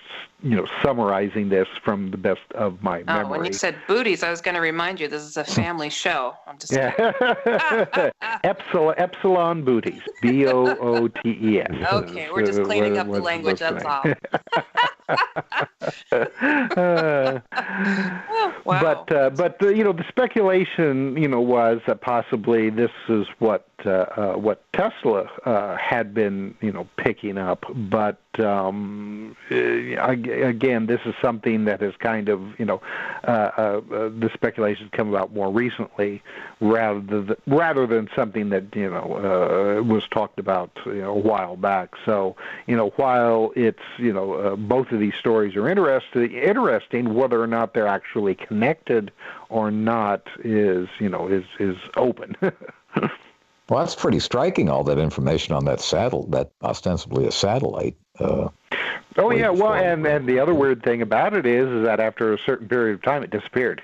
summarizing this from the best of my memory. When you said booties, I was going to remind you this is a family show. I'm just Epsilon booties, BOOTES. Okay, we're just cleaning up the language. That's all. Wow. But the speculation was that possibly this is what Tesla had been picking up, but again, this is something that has kind of the speculations come about more recently, rather than something that was talked about a while back. So while it's both of these stories are interesting, whether or not they're actually connected or not is open. Well, that's pretty striking, all that information on that that ostensibly a satellite. Well, and the other weird thing about it is that after a certain period of time, it disappeared.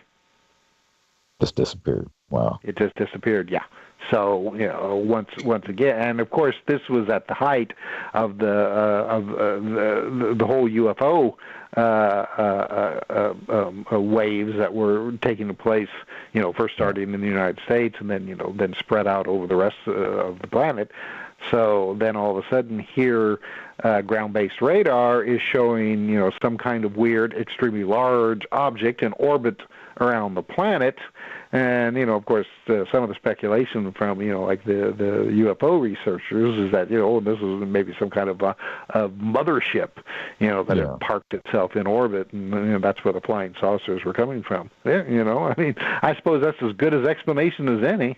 Just disappeared. Wow. It just disappeared, yeah. So once again, and of course, this was at the height of the whole UFO waves that were taking place. First starting in the United States, and then spread out over the rest of the planet. So then all of a sudden, here, ground-based radar is showing some kind of weird, extremely large object in orbit around the planet. And, of course, some of the speculation from, like the UFO researchers is that, this is maybe some kind of a mothership, that had parked itself in orbit, and that's where the flying saucers were coming from. I suppose that's as good an explanation as any.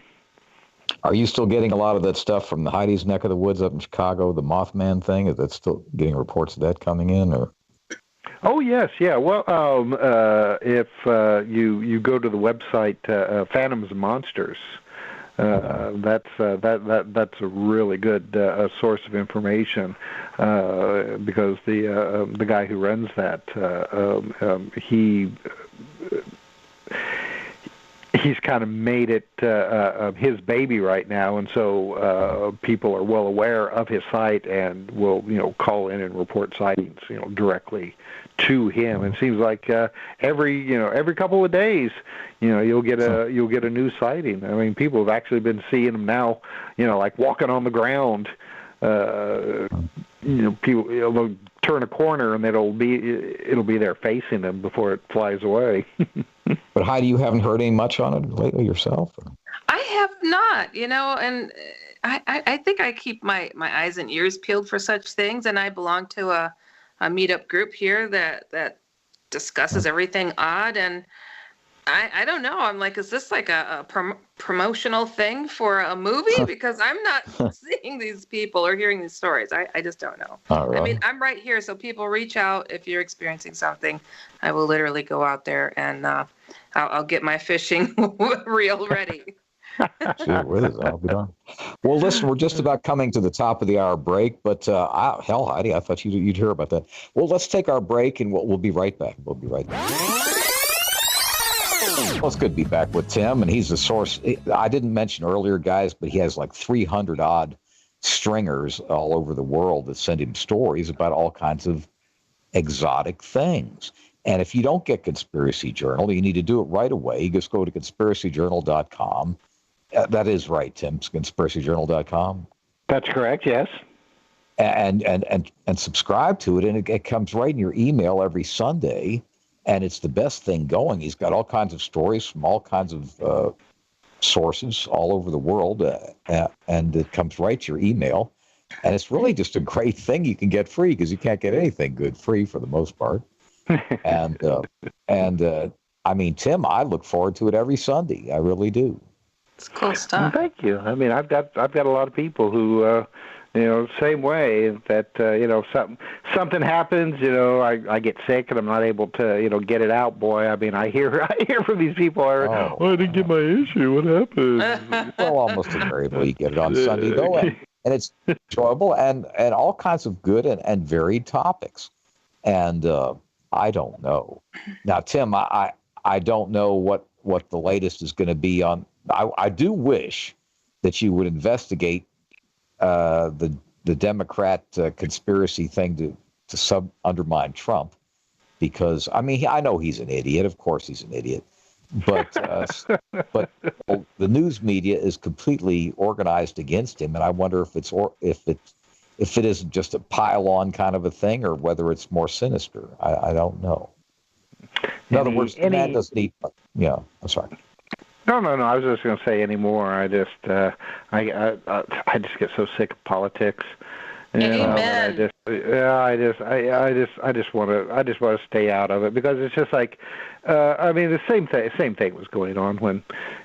Are you still getting a lot of that stuff from the Heidi's neck of the woods up in Chicago, the Mothman thing? Is that still getting reports of that coming in, or? Oh yes, yeah. Well, if you go to the website Phantoms and Monsters, that's a really good source of information because the guy who he he's kind of made it his baby right now, and so people are well aware of his site and will, call in and report sightings, directly to him. It seems like every couple of days, you'll get a new sighting. I mean, people have actually been seeing them now, like walking on the ground. People, they'll turn a corner and it'll be there facing them before it flies away. But Heidi, you haven't heard any much on it lately yourself? Or? I have not, and I think I keep my eyes and ears peeled for such things, and I belong to a meetup group here that discusses everything odd, and I don't know. I'm like, is this like a promotional thing for a movie? Because I'm not seeing these people or hearing these stories. I just don't know. Right. I mean, I'm right here, so people reach out if you're experiencing something. I will literally go out there and I'll get my fishing reel ready. Gee whiz, I'll be darned. Well, listen, we're just about coming to the top of the hour break, but hell, Heidi, I thought you'd hear about that. Well, let's take our break, and we'll be right back. We'll be right back. Well, it's good to be back with Tim, and he's the source. I didn't mention earlier, guys, but he has like 300-odd stringers all over the world that send him stories about all kinds of exotic things. And if you don't get Conspiracy Journal, you need to do it right away. You just go to conspiracyjournal.com. That is right, Tim. It's conspiracyjournal.com. That's correct, yes. And subscribe to it, and it comes right in your email every Sunday. And it's the best thing going. He's got all kinds of stories from all kinds of sources all over the world, and it comes right to your email. And it's really just a great thing you can get free, because you can't get anything good free for the most part. And I mean, Tim, I look forward to it every Sunday. I really do. It's cool stuff. Thank you. I mean, I've got a lot of people who. Same way that, something happens, I get sick and I'm not able to, get it out. Boy, I mean, I hear from these people, I didn't get my issue. What happened? Well, almost invariably you get it on Sunday, though, and it's enjoyable and all kinds of good and varied topics. And I don't know. Now, Tim, I don't know what the latest is going to be on. I do wish that you would investigate the Democrat conspiracy thing to undermine Trump, because I mean I know he's an idiot. Of course he's an idiot, but the news media is completely organized against him, and I wonder if it isn't just a pile-on kind of a thing, or whether it's more sinister. I don't know. In other words, the man doesn't need. Yeah, I'm sorry. No. I was just going to say anymore. I just get so sick of politics. Amen. I just want to stay out of it, because it's just like, I mean, the same thing was going on when,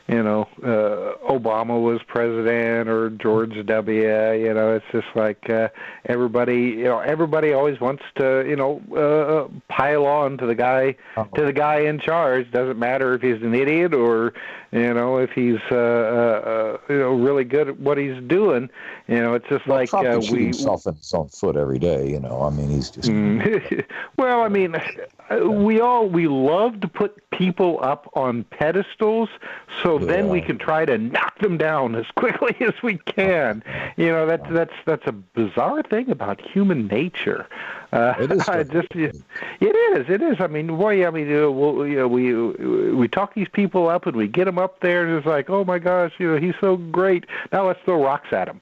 Obama was president, or George W. It's just like everybody always wants to, pile on to the guy in charge. Doesn't matter if he's an idiot or, if he's, really good at what he's doing. It's just like Trump can shoot himself in his own foot every day. I mean, he's just. Well, I mean, we love to put people up on pedestals, so then we can try to knock them down as quickly as we can. That's a bizarre thing about human nature. It is. It is. I mean, we talk these people up and we get them up there, and it's like, oh my gosh, he's so great. Now let's throw rocks at him.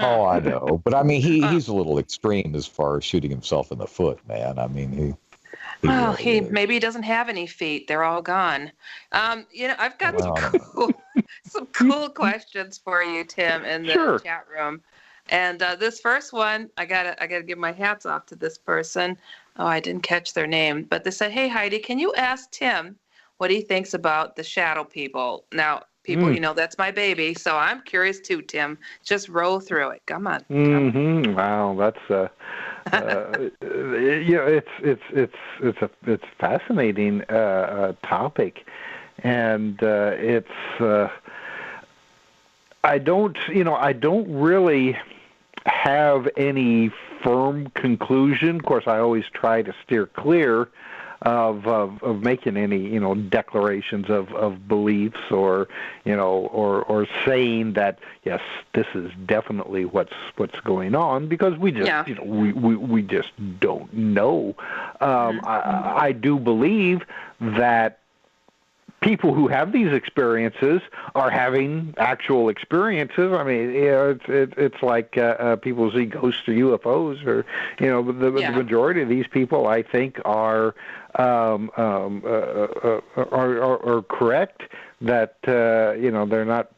Oh, I know, but I mean, he's a little extreme as far as shooting himself in the foot, man. I mean, he maybe he doesn't have any feet; they're all gone. I've got some cool questions for you, Tim, in the chat room. And this first one, I gotta give my hats off to this person. Oh, I didn't catch their name, but they said, "Hey Heidi, can you ask Tim what he thinks about the shadow people?" Now, people, that's my baby, so I'm curious too, Tim. Just roll through it. Come on. Mm-hmm. Wow, that's it's a fascinating topic, and it's I don't really have any firm conclusion. Of course, I always try to steer clear of making any declarations of beliefs or or saying that yes, this is definitely what's going on, because we just we just don't know. I do believe that people who have these experiences are having actual experiences. I mean, it's like people see ghosts or UFOs, or the majority of these people, I think, are correct that they're not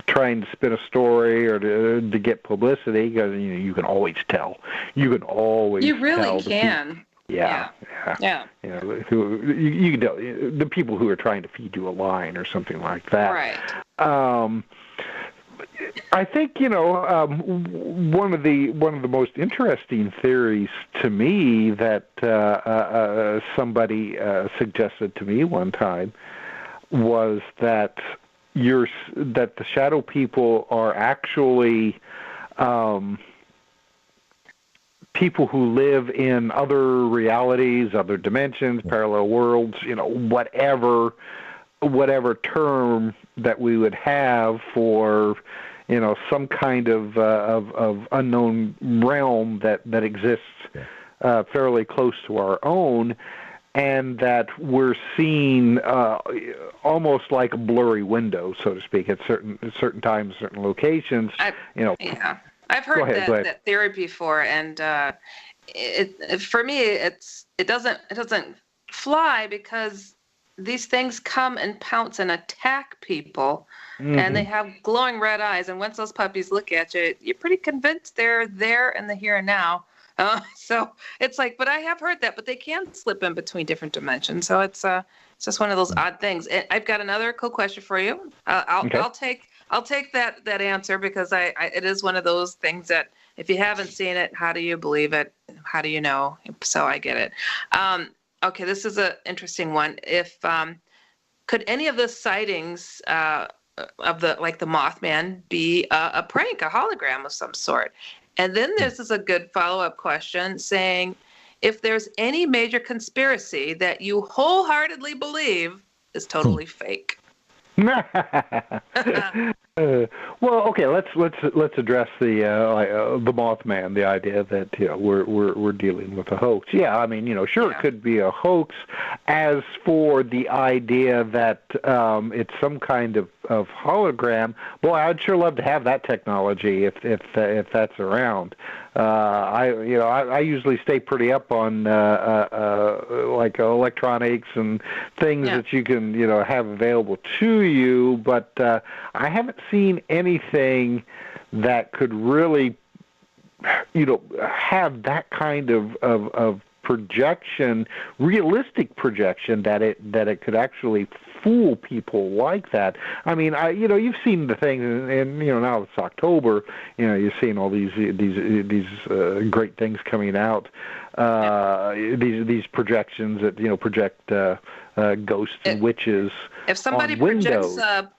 trying to spin a story or to get publicity, because you can always tell. You really can. Yeah. You can tell the people who are trying to feed you a line or something like that. Right. I think one of the most interesting theories to me that somebody suggested to me one time was that the shadow people are actually people who live in other realities, other dimensions, parallel worlds, whatever term that we would have for, some kind of unknown realm that exists fairly close to our own, and that we're seeing almost like a blurry window, so to speak, at certain times, certain locations. Yeah. I've heard that theory before, and for me, it doesn't fly, because these things come and pounce and attack people, and they have glowing red eyes. And once those puppies look at you, you're pretty convinced they're there in the here and now. So it's like, but I have heard that, but they can slip in between different dimensions. So it's just one of those odd things. And I've got another cool question for you. I'll take that answer, because it is one of those things that if you haven't seen it, how do you believe it? How do you know? So I get it. Okay, this is an interesting one. If could any of the sightings of the Mothman be a prank, a hologram of some sort? And then this is a good follow-up question saying, if there's any major conspiracy that you wholeheartedly believe is totally fake. Well, okay. Let's address the Mothman. The idea that we're dealing with a hoax. Yeah, I mean, sure, it could be a hoax. As for the idea that it's some kind of hologram, boy, I'd sure love to have that technology if that's around. I usually stay pretty up on like electronics and things that you can have available to you, but I haven't seen anything that could really have that kind of projection, realistic projection, that it could actually fool people like that. I mean, you've seen the things, and now it's October. You're seeing all these great things coming out. These projections that project ghosts and witches. If somebody projects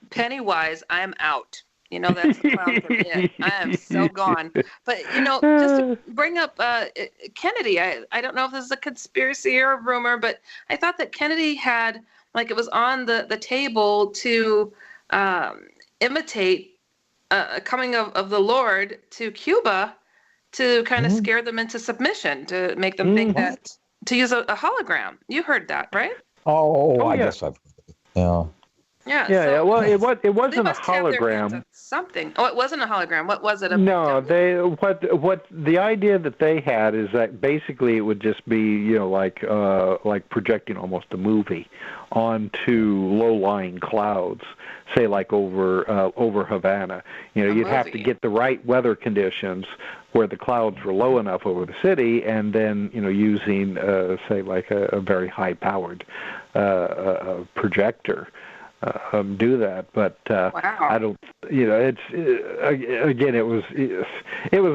Pennywise, I'm out. That's the clown for me. I am so gone. But, just to bring up Kennedy, I don't know if this is a conspiracy or a rumor, but I thought that Kennedy had, it was on the table to imitate coming of the Lord to Cuba to kind of scare them into submission, to make them think that, to use a hologram. You heard that, right? I guess I've heard it. Yeah. Well, it wasn't a hologram. Something. Oh, it wasn't a hologram. What was it? No, what the idea that they had is that basically it would just be like projecting almost a movie onto low-lying clouds, say like over Havana. You'd have to get the right weather conditions where the clouds were low enough over the city, and then using say like a very high-powered projector. Do that, but I don't. It's again. It was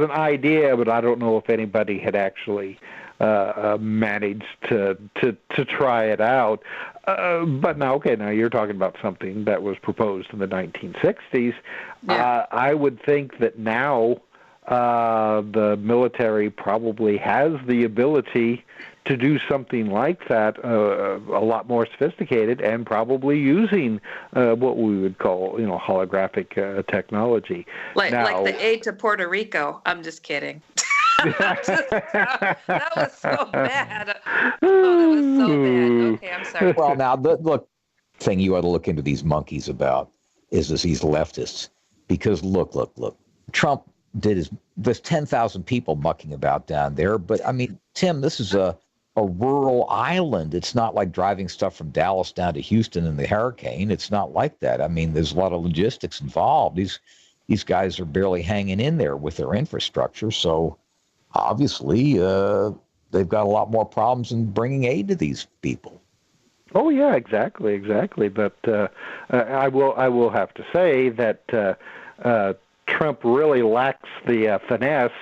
an idea, but I don't know if anybody had actually managed to try it out. But now you're talking about something that was proposed in the 1960s. Yeah. I would think that now the military probably has the ability to do something like that, a lot more sophisticated, and probably using what we would call, holographic technology. Like the aid to Puerto Rico. I'm just kidding. That was so bad. Oh, that was so bad. Okay, I'm sorry. Well, now look, thing you ought to look into these monkeys about is these leftists, because look, Trump there's 10,000 people mucking about down there, but I mean, Tim, this is a rural island. It's not like driving stuff from Dallas down to Houston in the hurricane. It's not like that. I mean, there's a lot of logistics involved. These guys are barely hanging in there with their infrastructure, so obviously they've got a lot more problems in bringing aid to these people. Oh yeah, exactly. But I will have to say that Trump really lacks the finesse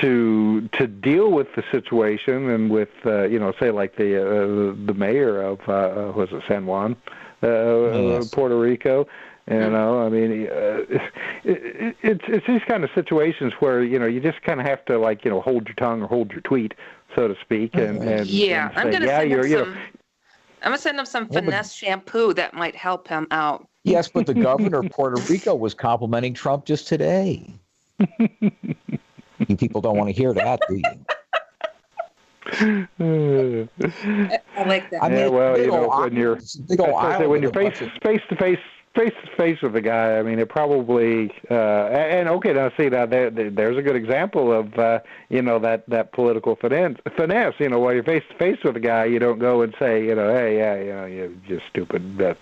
to deal with the situation, and with say like the mayor of was it San Juan, yes. Puerto Rico. I mean, it's these kind of situations where you just kind of have to hold your tongue or hold your tweet, so to speak, and yeah, and I'm say, gonna send him some finesse shampoo that might help him out. Yes, but the governor of Puerto Rico was complimenting Trump just today. You people don't want to hear that, do you? I like that. I mean, when you're face to face with the guy, I mean, it probably and okay, now see, now there's a good example of that political finesse. While you're face to face with the guy, you don't go and say, hey, yeah, you're just stupid. But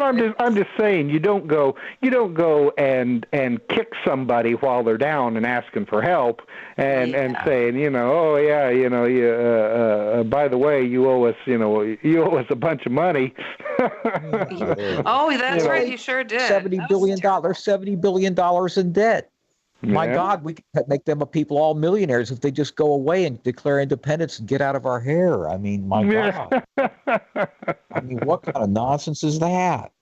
I'm just saying, you don't go and kick somebody while they're down and asking for help and saying, oh yeah, by the way, you owe us a bunch of money. Oh, that's right, you sure did. $70 billion in debt. My God, we could make them a people all millionaires if they just go away and declare independence and get out of our hair. I mean, my God. I mean, what kind of nonsense is that?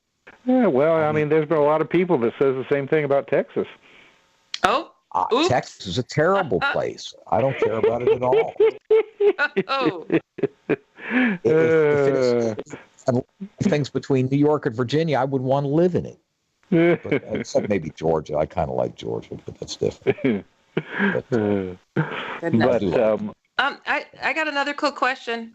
Yeah, well, I mean, there's been a lot of people that says the same thing about Texas. Oh, Texas is a terrible place. I don't care about it at all. Oh. If things between New York and Virginia, I would want to live in it. But, except maybe Georgia. I kind of like Georgia, but that's different. I got another cool question.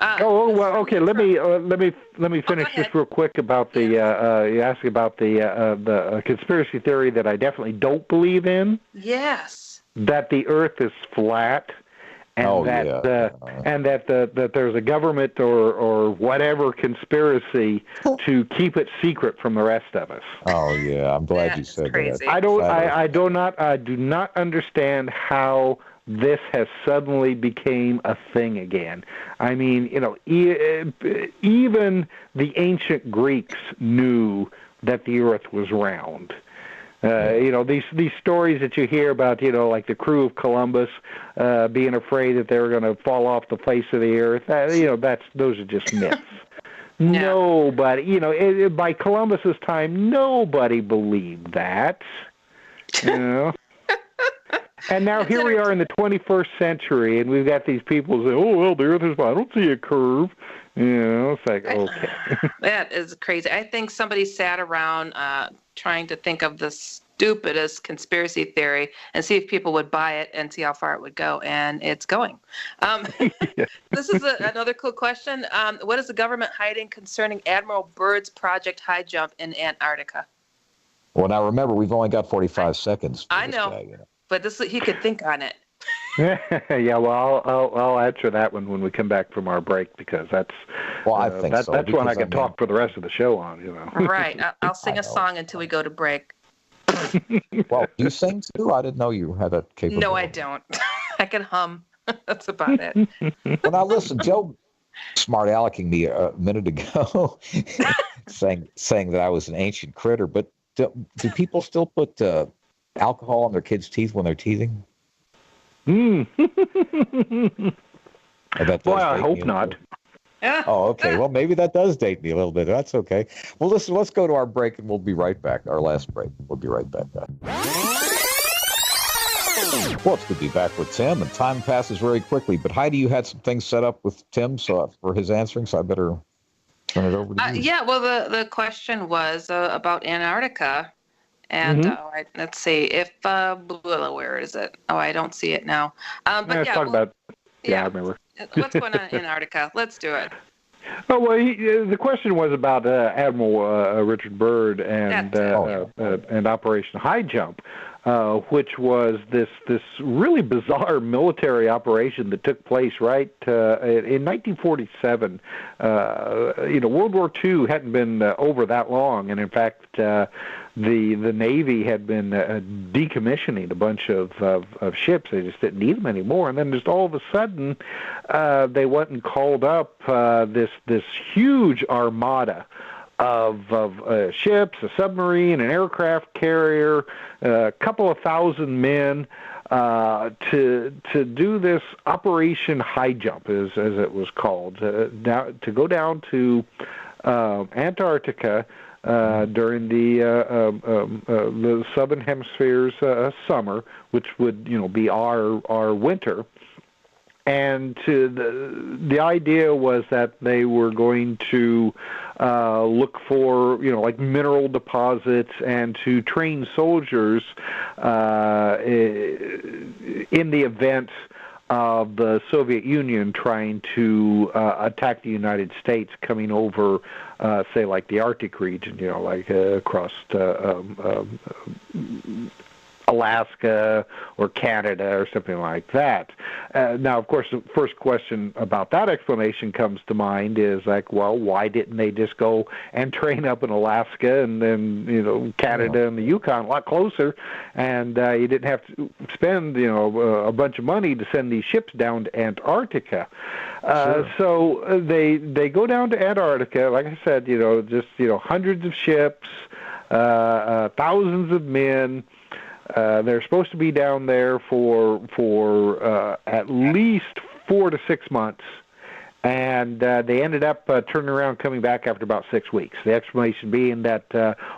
Okay. Let me finish just real quick about the you asked about the conspiracy theory that I definitely don't believe in. Yes. That the Earth is flat. And that there's a government or whatever conspiracy to keep it secret from the rest of us. Oh yeah, I'm glad you said crazy. that. I do not understand how this has suddenly became a thing again. I mean, even the ancient Greeks knew that the Earth was round. These stories that you hear about, like the crew of Columbus being afraid that they were going to fall off the face of the earth. Those are just myths. Yeah. Nobody, by Columbus's time, nobody believed that. And now here we are in the 21st century, and we've got these people saying, "Oh well, the Earth is flat. I don't see a curve." It's like, okay. That is crazy. I think somebody sat around trying to think of the stupidest conspiracy theory and see if people would buy it and see how far it would go, and it's going. This is another cool question. What is the government hiding concerning Admiral Byrd's Project High Jump in Antarctica? Well, now remember, we've only got 45 seconds. I know, but he could think on it. Yeah, well, I'll answer that one when we come back from our break, because that's I think so. That's one I can talk for the rest of the show on. Right. I'll sing a song until we go to break. Well, you sing too? I didn't know you had that capability. No, I don't. I can hum. That's about it. Well, now listen, Joe smart alecking me a minute ago, saying that I was an ancient critter. But do people still put alcohol on their kids' teeth when they're teething? Boy, I hope not. Oh, okay. Well, maybe that does date me a little bit. That's okay. Well, listen, let's go to our break, and we'll be right back. Our last break. We'll be right back. Well, it's good to be back with Tim, and time passes very quickly. But Heidi, you had some things set up with Tim for his answering, so I better turn it over to you. Yeah, well, the question was about Antarctica. And let's see if where is it? Oh, I don't see it now. But talk about. Yeah, I remember. What's going on in Antarctica? Let's do it. Oh well, the question was about Admiral Richard Byrd and Operation High Jump, which was this really bizarre military operation that took place right in 1947. World War II hadn't been over that long, and in fact, the Navy had been decommissioning a bunch of ships. They just didn't need them anymore. And then just all of a sudden, they went and called up this huge armada of ships, a submarine, an aircraft carrier, a couple of thousand men to do this Operation High Jump, as it was called, to go down to Antarctica during the Southern Hemisphere's summer, which would be our winter. And the idea was that they were going to look for like mineral deposits and to train soldiers in the event of the Soviet Union trying to attack the United States, coming over, say, like the Arctic region, like across Alaska or Canada or something like that. Now, of course, the first question about that explanation comes to mind is like, well, why didn't they just go and train up in Alaska and then, Canada and the Yukon a lot closer, and you didn't have to spend, a bunch of money to send these ships down to Antarctica. Sure. So they go down to Antarctica, like I said, just, hundreds of ships, thousands of men. They're supposed to be down there for at least 4 to 6 months, and they ended up turning around, coming back after about 6 weeks. The explanation being that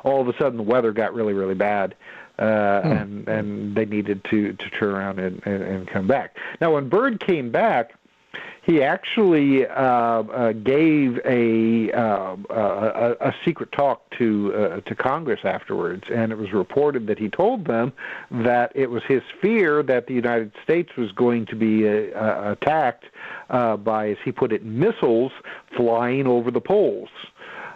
all of a sudden the weather got really, really bad, and they needed to turn around and come back. Now, when Byrd came back, he actually gave a secret talk to Congress afterwards, and it was reported that he told them that it was his fear that the United States was going to be attacked by, as he put it, missiles flying over the poles.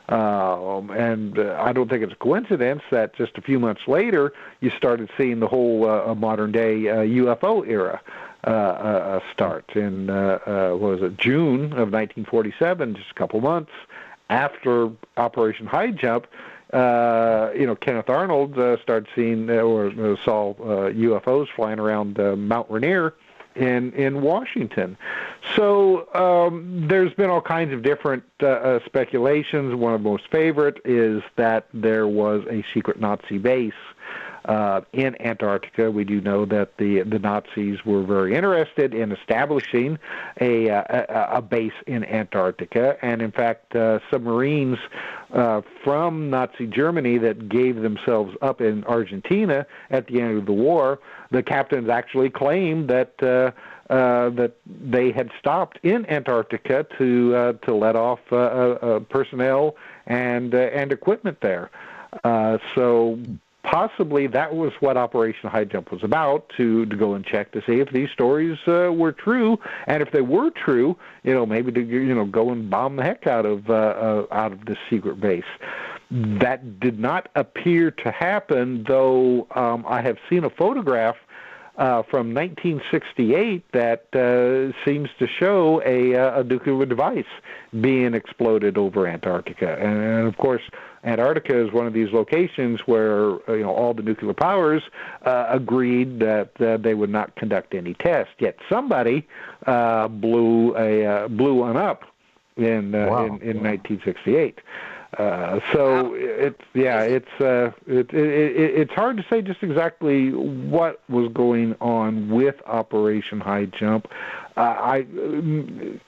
And I don't think it's a coincidence that just a few months later, you started seeing the whole modern-day UFO era start in June of 1947, just a couple months after Operation High Jump. Kenneth Arnold started seeing or saw UFOs flying around Mount Rainier in Washington. So there's been all kinds of different speculations. One of the most favorite is that there was a secret Nazi base in Antarctica. We do know that the Nazis were very interested in establishing a base in Antarctica, and in fact, submarines from Nazi Germany that gave themselves up in Argentina at the end of the war, the captains actually claimed that that they had stopped in Antarctica to let off personnel and equipment there. So possibly that was what Operation High Jump was about, to go and check to see if these stories were true, and if they were true, maybe to go and bomb the heck out of this secret base. That did not appear to happen, though. I have seen a photograph from 1968 that seems to show a nuclear device being exploded over Antarctica. And of course, Antarctica is one of these locations where all the nuclear powers agreed that they would not conduct any tests. Yet somebody blew one up in 1968. So it's hard to say just exactly what was going on with Operation High Jump. The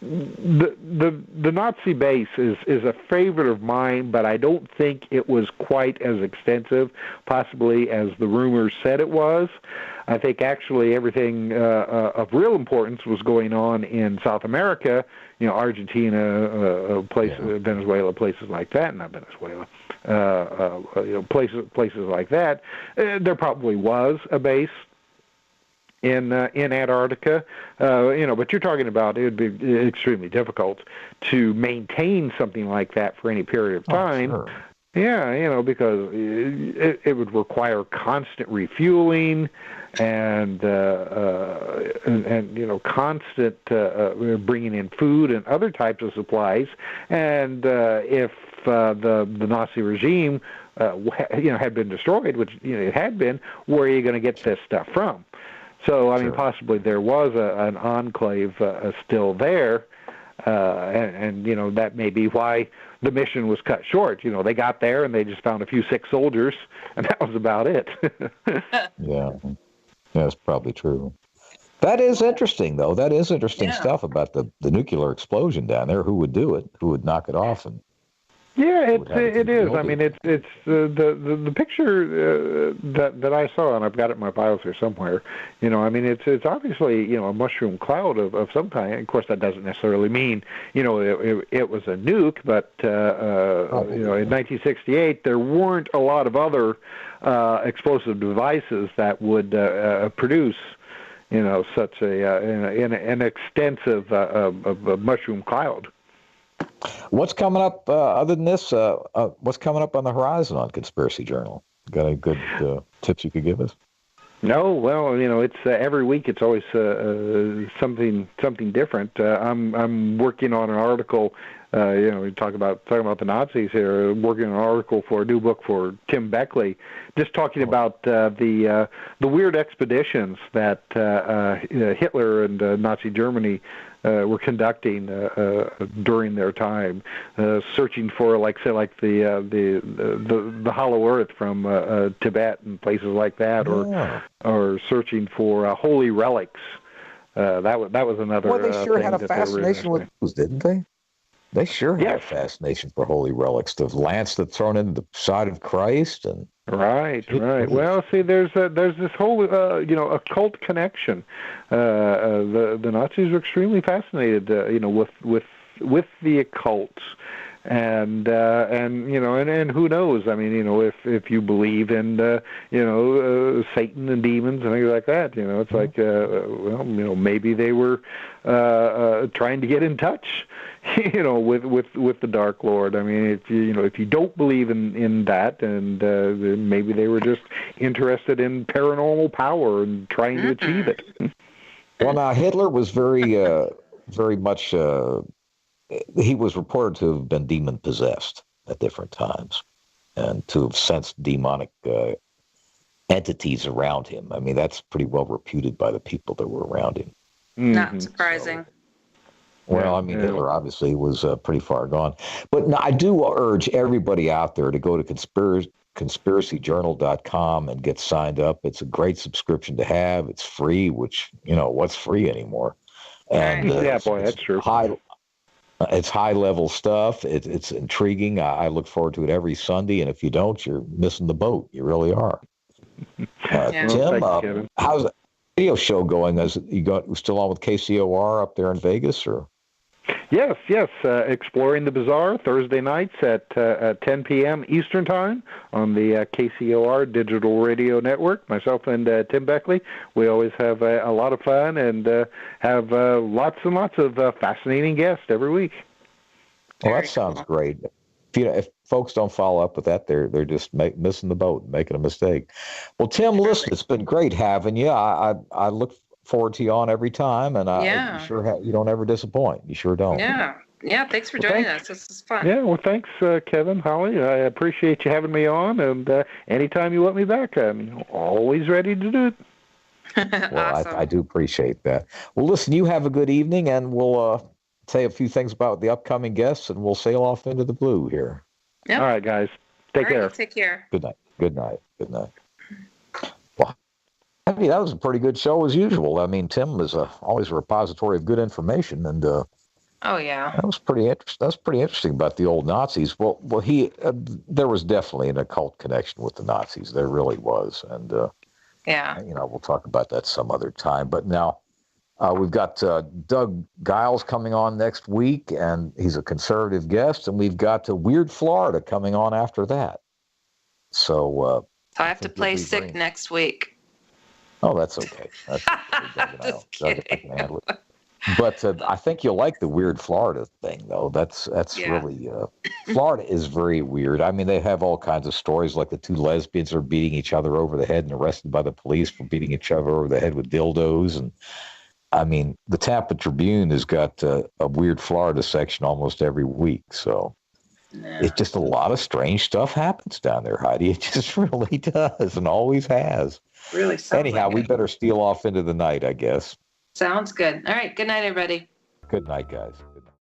Nazi base is a favorite of mine, but I don't think it was quite as extensive, possibly as the rumors said it was. I think actually everything of real importance was going on in South America, Argentina, Venezuela, places like that, not Venezuela, places like that. There probably was a base in Antarctica, but you're talking about it would be extremely difficult to maintain something like that for any period of time. Sure. Yeah, because it would require constant refueling and constant bringing in food and other types of supplies. And if the Nazi regime had been destroyed, which it had been, where are you going to get this stuff from? So I mean, possibly there was an enclave still there, and that may be why the mission was cut short. They got there and they just found a few sick soldiers, and that was about it. Yeah, that's probably true. That is interesting, though. That is interesting stuff about the nuclear explosion down there. Who would do it? Who would knock it off? And yeah, it is. I mean, it's the picture that I saw, and I've got it in my files here somewhere. I mean, it's obviously a mushroom cloud of some kind. Of course, that doesn't necessarily mean it was a nuke, but in 1968 there weren't a lot of other explosive devices that would produce such an extensive mushroom cloud. What's coming up other than this? What's coming up on the horizon on Conspiracy Journal? Got any good tips you could give us? No, well, it's every week. It's always something different. I'm working on an article. We talking about the Nazis here. Working on an article for a new book for Tim Beckley, just talking about the weird expeditions that Hitler and Nazi Germany were conducting during their time, searching for the Hollow Earth from Tibet and places like that, or searching for holy relics. That was another. Well, they sure thing had a fascination with those, didn't they? They sure had a fascination for holy relics. The lance that's thrown into the side of Christ, and right. Well, see, there's this whole occult connection. The Nazis were extremely fascinated, with the occult, and who knows? I mean, if you believe in Satan and demons and things like that, it's like maybe they were trying to get in touch, with the Dark Lord. I mean, if you don't believe in that, and then maybe they were just interested in paranormal power and trying to achieve it. Well, now Hitler was very much. He was reported to have been demon possessed at different times, and to have sensed demonic entities around him. I mean, that's pretty well reputed by the people that were around him. Not surprising. Well, I mean, Hitler obviously was pretty far gone. But no, I do urge everybody out there to go to conspiracyjournal.com and get signed up. It's a great subscription to have. It's free, which, what's free anymore? And that's true. It's high-level stuff. It's intriguing. I look forward to it every Sunday, and if you don't, you're missing the boat. You really are. Tim, how's the radio show going? You still on with KCOR up there in Vegas, or? Yes. Exploring the Bizarre, Thursday nights at 10 p.m. Eastern Time on the KCOR Digital Radio Network. Myself and Tim Beckley, we always have a lot of fun and have lots and lots of fascinating guests every week. Well, that sounds great. If folks don't follow up with that, they're just missing the boat, making a mistake. Well, Tim, listen, it's been great having you. I look forward to you on every time, and I'm sure you don't ever disappoint. You sure don't. Yeah. Thanks for joining us. This is fun. Yeah. Well, thanks, Kevin, Holly. I appreciate you having me on, and anytime you want me back, I'm always ready to do it. Well, Awesome. I do appreciate that. Well, listen, you have a good evening, and we'll say a few things about the upcoming guests, and we'll sail off into the blue here. Yep. All right, guys. Take care. Take care. Good night. Well, I mean, that was a pretty good show as usual. I mean, Tim is always a repository of good information, and oh yeah, that was pretty interesting. That's pretty interesting about the old Nazis. Well, there was definitely an occult connection with the Nazis. There really was, and Yeah. We'll talk about that some other time. But now we've got Doug Giles coming on next week, and he's a conservative guest, and we've got Weird Florida coming on after that. So I have to play sick next week. Oh, that's okay. That's okay. Just kidding. I can handle it. But I think you'll like the Weird Florida thing, though. That's really Florida is very weird. I mean, they have all kinds of stories, like the two lesbians are beating each other over the head and arrested by the police for beating each other over the head with dildos. And I mean, the Tampa Tribune has got a Weird Florida section almost every week. So it's just a lot of strange stuff happens down there, Heidi. It just really does, and always has. Really. Anyhow, we better steal off into the night, I guess. Sounds good. All right. Good night, everybody. Good night, guys.